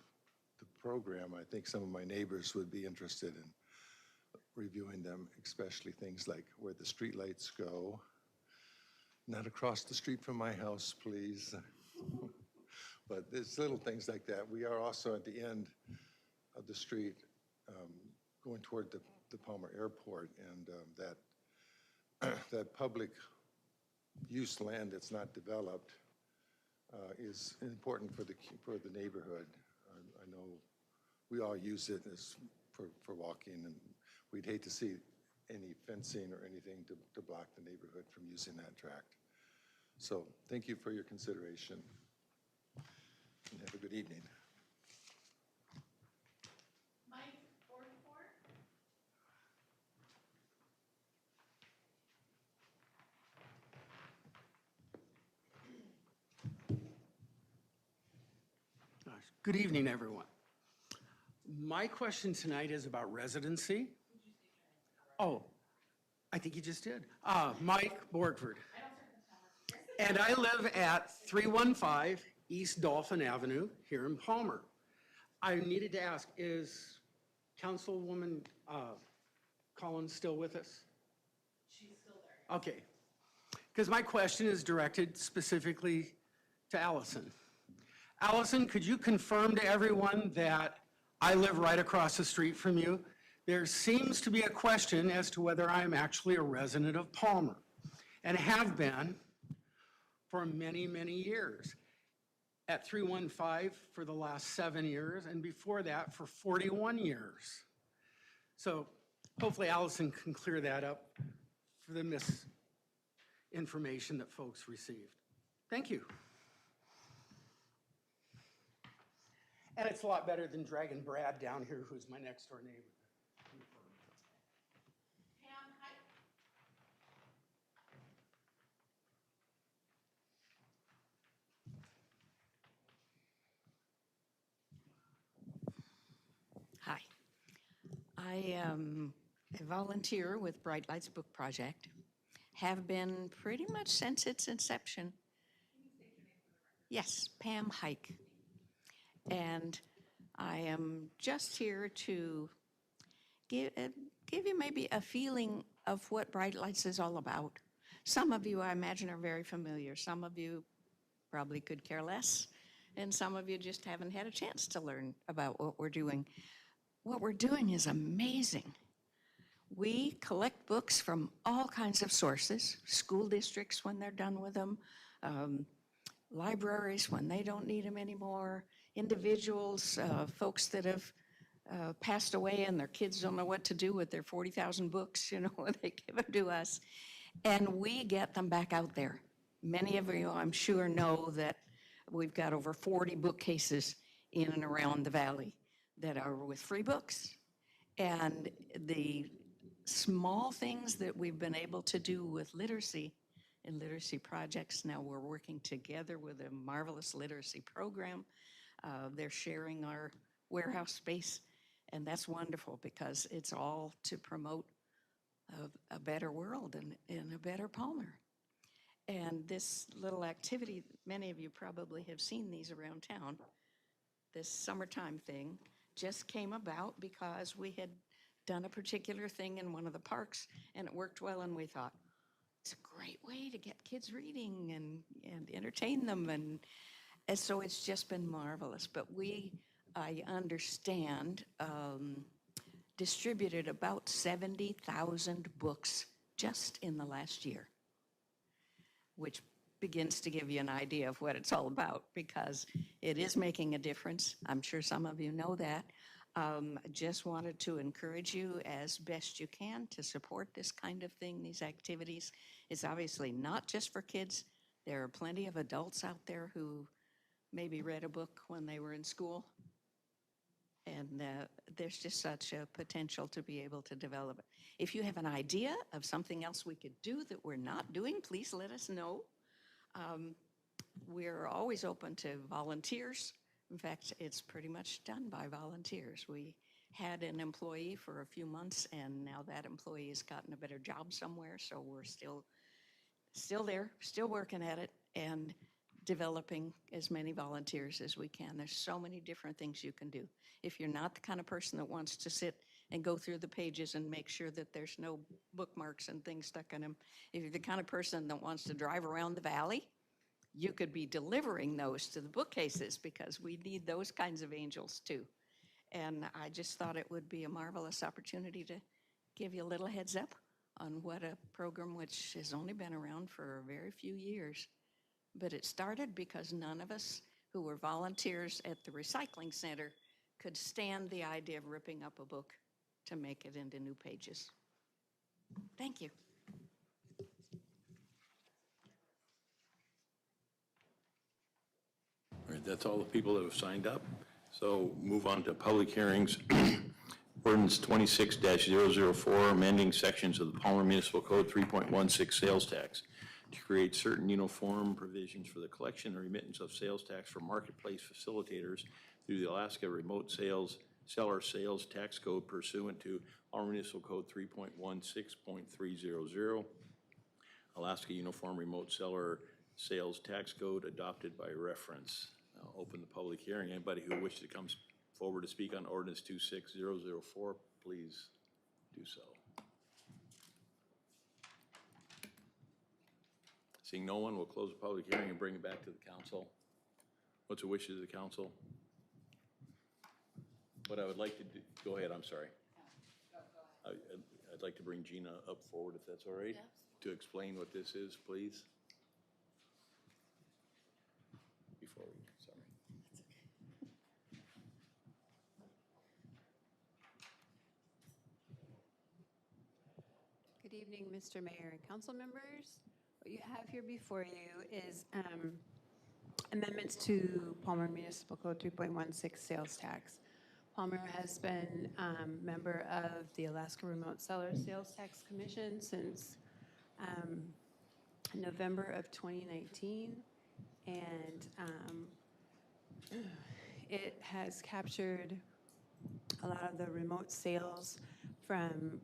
[SPEAKER 12] the program. I think some of my neighbors would be interested in reviewing them, especially things like where the streetlights go. Not across the street from my house, please. But there's little things like that. We are also at the end of the street going toward the Palmer Airport, and that public use land that's not developed is important for the neighborhood. I know we all use it as for walking, and we'd hate to see any fencing or anything to block the neighborhood from using that tract. So thank you for your consideration, and have a good evening.
[SPEAKER 13] Good evening, everyone. My question tonight is about residency. Oh, I think you just did. Mike Borgford. And I live at 315 East Dolphin Avenue here in Palmer. I needed to ask, is Councilwoman Collins still with us? She's still there. Okay. Because my question is directed specifically to Allison. Allison, could you confirm to everyone that I live right across the street from you? There seems to be a question as to whether I am actually a resident of Palmer, and have been for many, many years. At 315 for the last 7 years, and before that for 41 years. So hopefully Allison can clear that up for the misinformation that folks received. Thank you. And it's a lot better than dragging Brad down here, who's my next door neighbor.
[SPEAKER 14] Hi. I am a volunteer with Bright Lights Book Project. Have been pretty much since its inception. Yes, Pam Hike. And I am just here to give you maybe a feeling of what Bright Lights is all about. Some of you, I imagine, are very familiar. Some of you probably could care less. And some of you just haven't had a chance to learn about what we're doing. What we're doing is amazing. We collect books from all kinds of sources, school districts when they're done with them, libraries when they don't need them anymore, individuals, folks that have passed away and their kids don't know what to do with their 40,000 books, you know, they give them to us. And we get them back out there. Many of you, I'm sure, know that we've got over 40 bookcases in and around the valley that are with free books. And the small things that we've been able to do with literacy and literacy projects, now we're working together with a marvelous literacy program. They're sharing our warehouse space, and that's wonderful because it's all to promote a better world and a better Palmer. And this little activity, many of you probably have seen these around town, this summertime thing just came about because we had done a particular thing in one of the parks and it worked well, and we thought, it's a great way to get kids reading and entertain them. And so it's just been marvelous. But I understand, distributed about 70,000 books just in the last year, which begins to give you an idea of what it's all about, because it is making a difference. I'm sure some of you know that. Just wanted to encourage you as best you can to support this kind of thing, these activities. It's obviously not just for kids. There are plenty of adults out there who maybe read a book when they were in school. And there's just such a potential to be able to develop it. If you have an idea of something else we could do that we're not doing, please let us know. We're always open to volunteers. In fact, it's pretty much done by volunteers. We had an employee for a few months, and now that employee has gotten a better job somewhere, so we're still there, still working at it, and developing as many volunteers as we can. There's so many different things you can do. If you're not the kind of person that wants to sit and go through the pages and make sure that there's no bookmarks and things stuck in them, if you're the kind of person that wants to drive around the valley, you could be delivering those to the bookcases, because we need those kinds of angels too. And I just thought it would be a marvelous opportunity to give you a little heads up on what a program which has only been around for a very few years. But it started because none of us who were volunteers at the recycling center could stand the idea of ripping up a book to make it into new pages. Thank you.
[SPEAKER 3] All right, that's all the people that have signed up. So move on to public hearings. Ordinance 26-004, amending sections of the Palmer Municipal Code 3.16 sales tax to create certain uniform provisions for the collection and remittance of sales tax for marketplace facilitators through the Alaska Remote Seller Sales Tax Code pursuant to Palmer Municipal Code 3.16.300, Alaska Uniform Remote Seller Sales Tax Code adopted by reference. I'll open the public hearing. Anybody who wishes to come forward to speak on ordinance 26-004, please do so. Seeing no one, we'll close the public hearing and bring it back to the council. What's the wishes of the council? What I would like to do, go ahead, I'm sorry. I'd like to bring Gina up forward, if that's all right, to explain what this is, please. Before we, sorry.
[SPEAKER 15] Good evening, Mr. Mayor and council members. What you have here before you is amendments to Palmer Municipal Code 3.16 sales tax. Palmer has been member of the Alaska Remote Seller Sales Tax Commission since November of 2019. And it has captured a lot of the remote sales from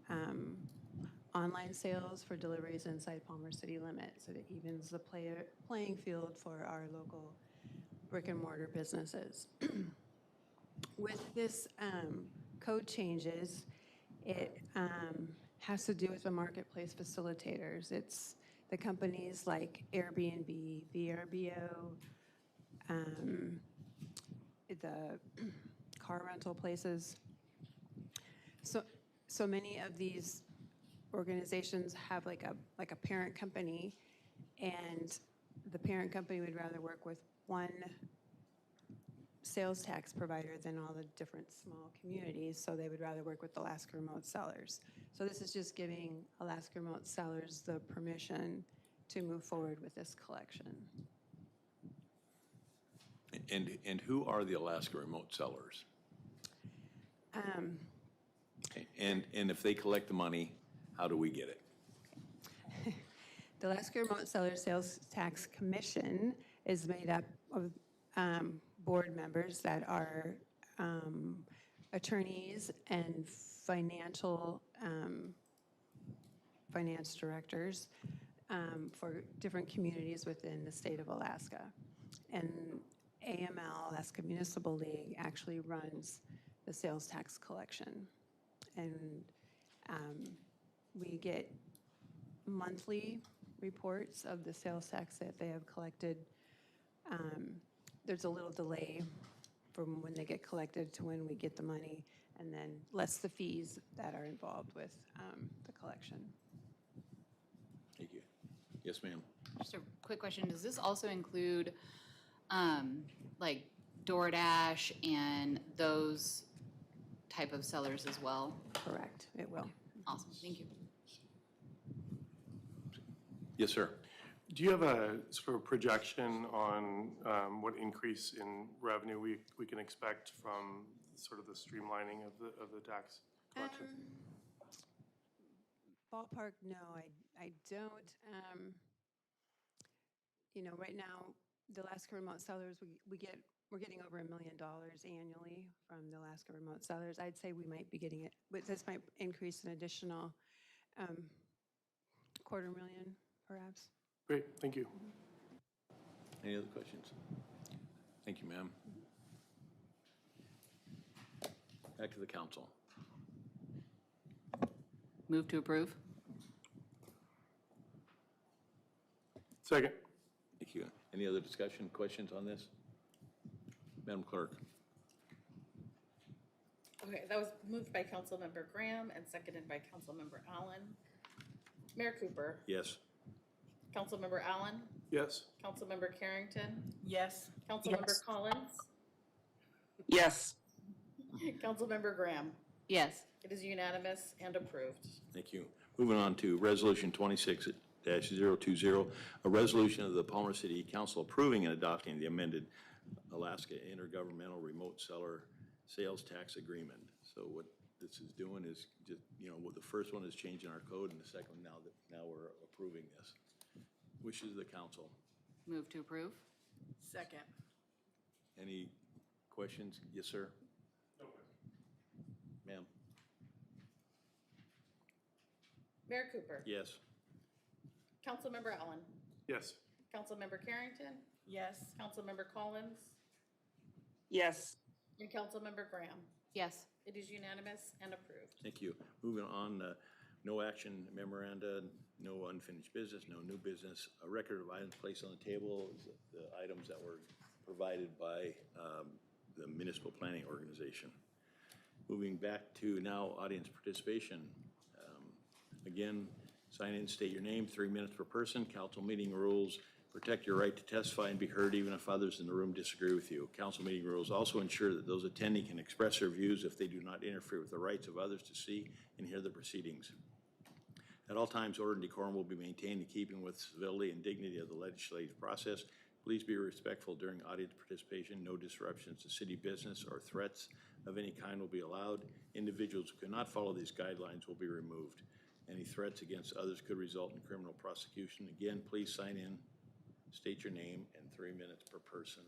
[SPEAKER 15] online sales for deliveries inside Palmer city limits. So it evens the playing field for our local brick and mortar businesses. With this code changes, it has to do with the marketplace facilitators. It's the companies like Airbnb, VRBO, the car rental places. So many of these organizations have like a parent company, and the parent company would rather work with one sales tax provider than all the different small communities, so they would rather work with Alaska Remote Sellers. So this is just giving Alaska Remote Sellers the permission to move forward with this collection.
[SPEAKER 3] And who are the Alaska Remote Sellers? And if they collect the money, how do we get it?
[SPEAKER 15] The Alaska Remote Seller Sales Tax Commission is made up of board members that are attorneys and finance directors for different communities within the state of Alaska. And AML, Alaska Municipal League, actually runs the sales tax collection. And we get monthly reports of the sales tax that they have collected. There's a little delay from when they get collected to when we get the money, and then less the fees that are involved with the collection.
[SPEAKER 3] Thank you. Yes, ma'am.
[SPEAKER 16] Just a quick question. Does this also include like DoorDash and those type of sellers as well?
[SPEAKER 15] Correct, it will.
[SPEAKER 16] Awesome, thank you.
[SPEAKER 3] Yes, sir.
[SPEAKER 17] Do you have a sort of projection on what increase in revenue we can expect from sort of the streamlining of the tax collection?
[SPEAKER 15] Ballpark, no, I don't. Right now, the Alaska Remote Sellers, we're getting over $1 million annually from the Alaska Remote Sellers. I'd say we might be getting it, but this might increase an additional $250,000, perhaps.
[SPEAKER 17] Great, thank you.
[SPEAKER 3] Any other questions? Thank you, ma'am. Back to the council.
[SPEAKER 16] Move to approve?
[SPEAKER 17] Second.
[SPEAKER 3] Thank you. Any other discussion, questions on this? Madam Clerk.
[SPEAKER 2] Okay, that was moved by Councilmember Graham and seconded by Councilmember Allen. Mayor Cooper.
[SPEAKER 3] Yes.
[SPEAKER 2] Councilmember Allen.
[SPEAKER 17] Yes.
[SPEAKER 2] Councilmember Carrington.
[SPEAKER 5] Yes.
[SPEAKER 2] Councilmember Collins.
[SPEAKER 18] Yes.
[SPEAKER 2] Councilmember Graham.
[SPEAKER 16] Yes.
[SPEAKER 2] It is unanimous and approved.
[SPEAKER 3] Thank you. Moving on to Resolution 26-020, a resolution of the Palmer City Council approving and adopting the amended Alaska Intergovernmental Remote Seller Sales Tax Agreement. So what this is doing is just, the first one is changing our code, and the second one now we're approving this. Wishes of the council.
[SPEAKER 16] Move to approve?
[SPEAKER 5] Second.
[SPEAKER 3] Any questions? Yes, sir? No. Ma'am?
[SPEAKER 2] Mayor Cooper.
[SPEAKER 3] Yes.
[SPEAKER 2] Councilmember Allen.
[SPEAKER 17] Yes.
[SPEAKER 2] Councilmember Carrington.
[SPEAKER 5] Yes.
[SPEAKER 2] Councilmember Collins.
[SPEAKER 18] Yes.
[SPEAKER 2] And Councilmember Graham.
[SPEAKER 16] Yes.
[SPEAKER 2] It is unanimous and approved.
[SPEAKER 3] Thank you. Moving on, no action memoranda, no unfinished business, no new business. A record of items placed on the table is the items that were provided by the Municipal Planning Organization. Moving back to now audience participation. Again, sign in, state your name, 3 minutes per person. Council meeting rules protect your right to testify and be heard even if others in the room disagree with you. Council meeting rules also ensure that those attending can express their views if they do not interfere with the rights of others to see and hear the proceedings. At all times, order and decorum will be maintained in keeping with civility and dignity of the legislative process. Please be respectful during audience participation. No disruptions to city business or threats of any kind will be allowed. Individuals who cannot follow these guidelines will be removed. Any threats against others could result in criminal prosecution. Again, please sign in, state your name, and 3 minutes per person.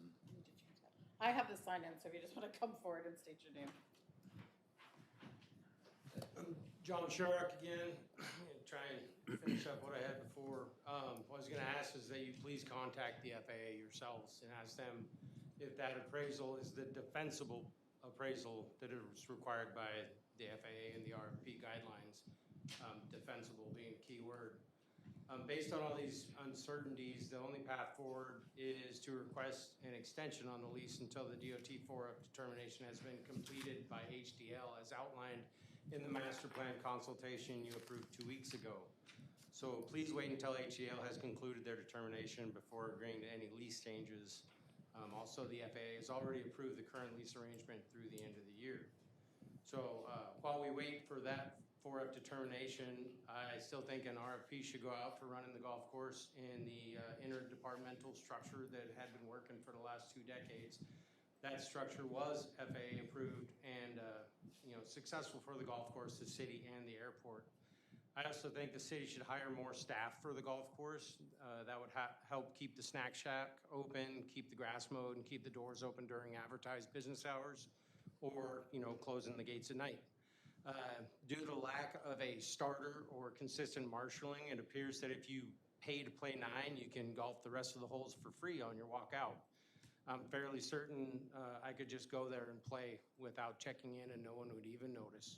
[SPEAKER 2] I have the sign in, so if you just want to come forward and state your name.
[SPEAKER 10] John Sherrock again, try and finish up what I had before. What I was gonna ask is that you please contact the FAA yourselves and ask them if that appraisal is the defensible appraisal that is required by the FAA and the RFP guidelines. Defensible being a key word. Based on all these uncertainties, the only path forward is to request an extension on the lease until the DOT 4F determination has been completed by HDL as outlined in the master plan consultation you approved 2 weeks ago. So please wait until HDL has concluded their determination before agreeing to any lease changes. Also, the FAA has already approved the current lease arrangement through the end of the year. So while we wait for that 4F determination, I still think an RFP should go out for running the golf course in the interdepartmental structure that had been working for the last 2 decades. That structure was FAA approved and successful for the golf course, the city, and the airport. I also think the city should hire more staff for the golf course. That would help keep the snack shack open, keep the grass mowed, and keep the doors open during advertised business hours, or closing the gates at night. Due to the lack of a starter or consistent marshaling, it appears that if you pay to play 9, you can golf the rest of the holes for free on your walk out. I'm fairly certain I could just go there and play without checking in and no one would even notice.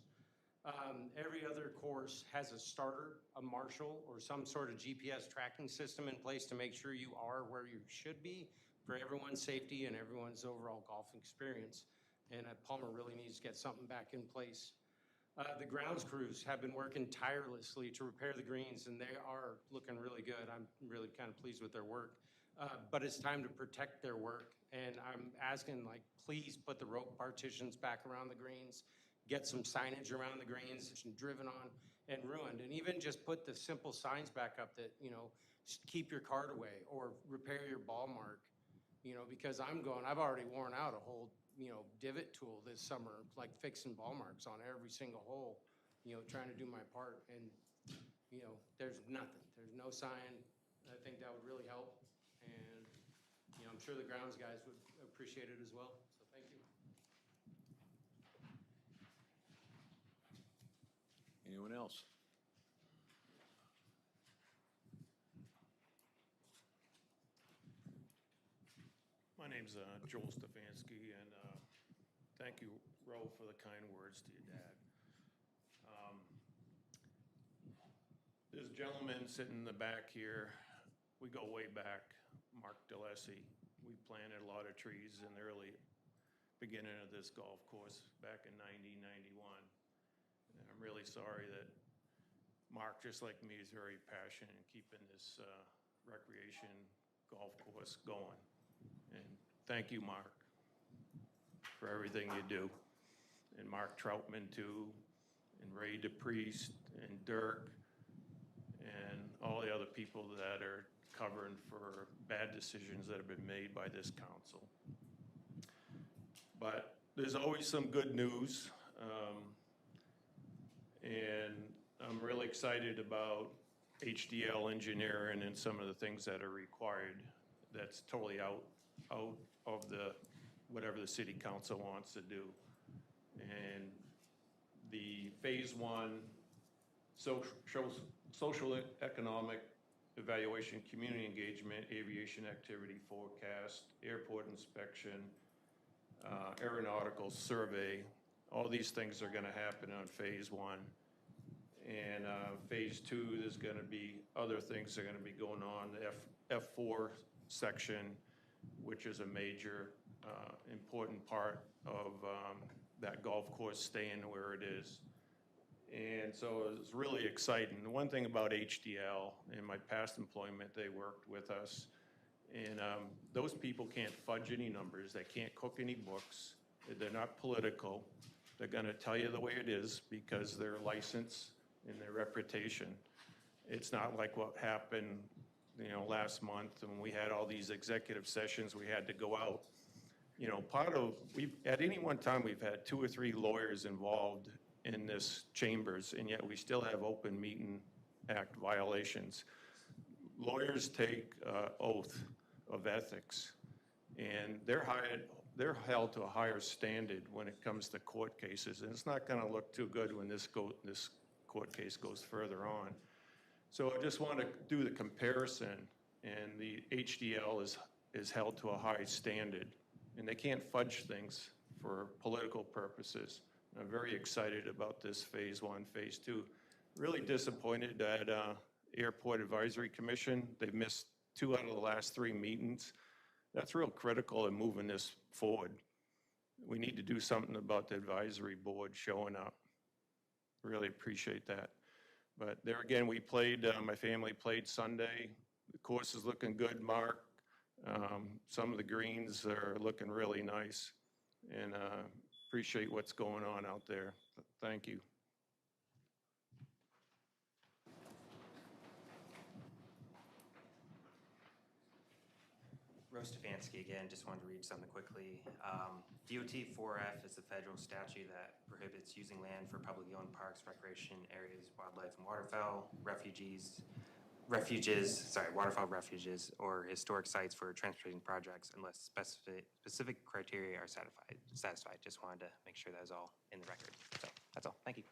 [SPEAKER 10] Every other course has a starter, a marshal, or some sort of GPS tracking system in place to make sure you are where you should be for everyone's safety and everyone's overall golf experience. And Palmer really needs to get something back in place. The grounds crews have been working tirelessly to repair the greens, and they are looking really good. I'm really kind of pleased with their work. But it's time to protect their work, and I'm asking, please put the rope partitions back around the greens, get some signage around the greens that's been driven on and ruined, and even just put the simple signs back up that, keep your cart away or repair your ball mark, because I've already worn out a whole divot tool this summer, fixing ball marks on every single hole, trying to do my part. And, there's nothing. There's no sign. I think that would really help. And, I'm sure the grounds guys would appreciate it as well. So thank you.
[SPEAKER 3] Anyone else?
[SPEAKER 19] My name's Joel Stefanski, and thank you, Ro, for the kind words to your dad. This gentleman sitting in the back here, we go way back, Mark DeLacy. We planted a lot of trees in the early beginning of this golf course back in 1991. And I'm really sorry that Mark, just like me, is very passionate in keeping this recreation golf course going. And thank you, Mark, for everything you do. and Mark Troutman too, and Ray DePriest, and Dirk, and all the other people that are covering for bad decisions that have been made by this council. But there's always some good news, and I'm really excited about HDL engineering and some of the things that are required that's totally out of the, whatever the city council wants to do. And the phase one, social economic evaluation, community engagement, aviation activity forecast, airport inspection, aeronautical survey, all these things are gonna happen on phase one. And phase two, there's gonna be other things that are gonna be going on. The F4 section, which is a major, important part of that golf course staying where it is. And so it's really exciting. The one thing about HDL, in my past employment, they worked with us. And those people can't fudge any numbers. They can't cook any books. They're not political. They're gonna tell you the way it is because their license and their reputation. It's not like what happened, last month when we had all these executive sessions, we had to go out. At any one time, we've had 2 or 3 lawyers involved in this chambers, and yet we still have Open Meeting Act violations. Lawyers take oath of ethics, and they're held to a higher standard when it comes to court cases, and it's not gonna look too good when this court case goes further on. So I just want to do the comparison, and the HDL is held to a high standard, and they can't fudge things for political purposes. I'm very excited about this phase one, phase two. Really disappointed at Airport Advisory Commission. They've missed 2 out of the last 3 meetings. That's real critical in moving this forward. We need to do something about the advisory board showing up. Really appreciate that. But there again, we played, my family played Sunday. The course is looking good, Mark. Some of the greens are looking really nice, and appreciate what's going on out there. Thank you.
[SPEAKER 11] Rose Stefanski again, just wanted to read something quickly. DOT 4F is the federal statute that prohibits using land for publicly owned parks, recreation areas, wildlife and waterfowl, waterfowl refuges, or historic sites for transportation projects unless specific criteria are satisfied. Just wanted to make sure that was all in the record. So that's all. Thank you.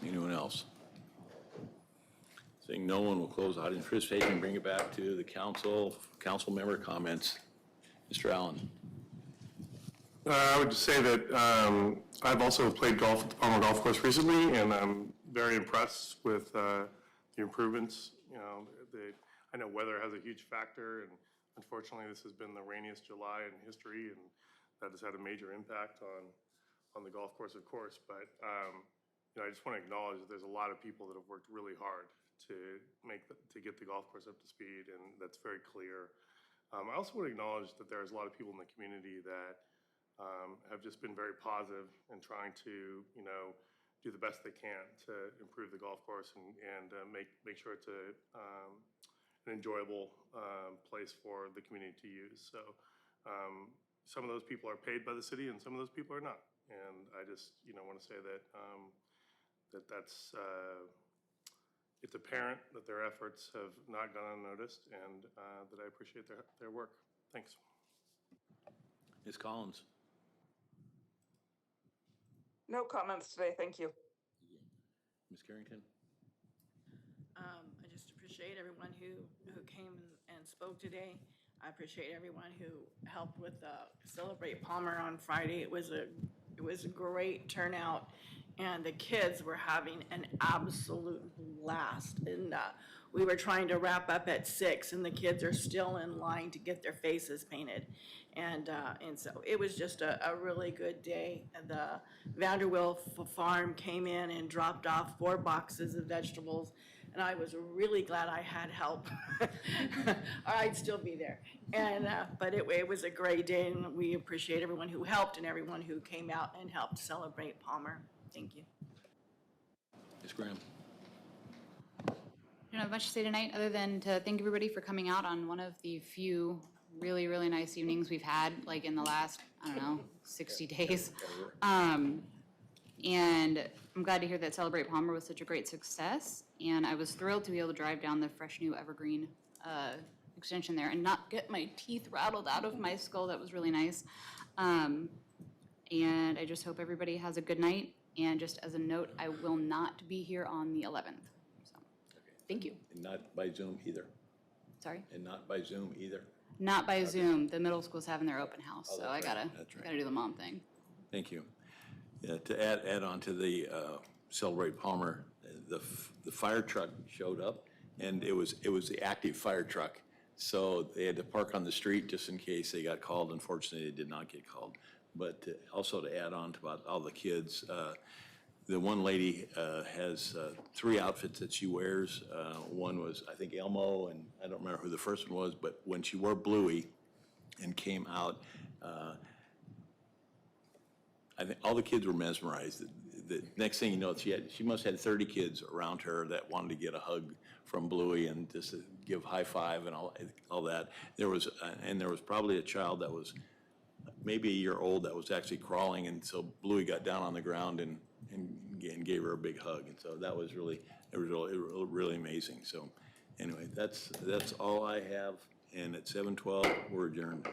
[SPEAKER 3] Anyone else? Seeing no one, will close audience participation and bring it back to the council member comments. Mr. Allen.
[SPEAKER 17] I would just say that I've also played golf at the Palmer Golf Course recently, and I'm very impressed with the improvements. I know weather has a huge factor, and unfortunately, this has been the rainiest July in history, and that has had a major impact on the golf course, of course. But I just want to acknowledge that there's a lot of people that have worked really hard to get the golf course up to speed, and that's very clear. I also want to acknowledge that there's a lot of people in the community that have just been very positive and trying to, do the best they can to improve the golf course and make sure it's an enjoyable place for the community to use. So some of those people are paid by the city, and some of those people are not. And I just, want to say that that's it's apparent that their efforts have not gone unnoticed, and that I appreciate their work. Thanks.
[SPEAKER 3] Ms. Collins.
[SPEAKER 18] No comments today, thank you.
[SPEAKER 3] Ms. Carrington.
[SPEAKER 5] I just appreciate everyone who came and spoke today. I appreciate everyone who helped with Celebrate Palmer on Friday. It was a great turnout, and the kids were having an absolute blast. And we were trying to wrap up at 6, and the kids are still in line to get their faces painted. And so it was just a really good day. The Vanderwilf farm came in and dropped off 4 boxes of vegetables. and I was really glad I had help. Or I'd still be there. And, but it was a great day, and we appreciate everyone who helped and everyone who came out and helped celebrate Palmer. Thank you.
[SPEAKER 3] Ms. Graham?
[SPEAKER 16] I don't have much to say tonight, other than to thank everybody for coming out on one of the few really, really nice evenings we've had, like in the last, I don't know, 60 days. And I'm glad to hear that Celebrate Palmer was such a great success. And I was thrilled to be able to drive down the fresh new Evergreen extension there and not get my teeth rattled out of my skull. That was really nice. And I just hope everybody has a good night. And just as a note, I will not be here on the 11th. So, thank you.
[SPEAKER 3] And not by Zoom either?
[SPEAKER 16] Sorry?
[SPEAKER 3] And not by Zoom either?
[SPEAKER 16] Not by Zoom. The middle school's having their open house,
[SPEAKER 3] Oh,
[SPEAKER 16] so
[SPEAKER 3] that's
[SPEAKER 16] I
[SPEAKER 3] right.
[SPEAKER 16] gotta
[SPEAKER 3] That's right.
[SPEAKER 16] gotta do the mom thing.
[SPEAKER 3] Thank you. Yeah, to add on to the Celebrate Palmer, the fire truck showed up, and it was the active fire truck. So they had to park on the street just in case they got called. Unfortunately, they did not get called. But also to add on to about all the kids, the one lady has 3 outfits that she wears. One was, I think, Elmo, and I don't remember who the first one was, but when she wore Bluey and came out, I think all the kids were mesmerized. The next thing you know, she must have had 30 kids around her that wanted to get a hug from Bluey and just give high five and all that. There was probably a child that was maybe a year old that was actually crawling, and so Bluey got down on the ground and gave her a big hug. And so that was really amazing. So anyway, that's all I have. And at 7:12, we're adjourned.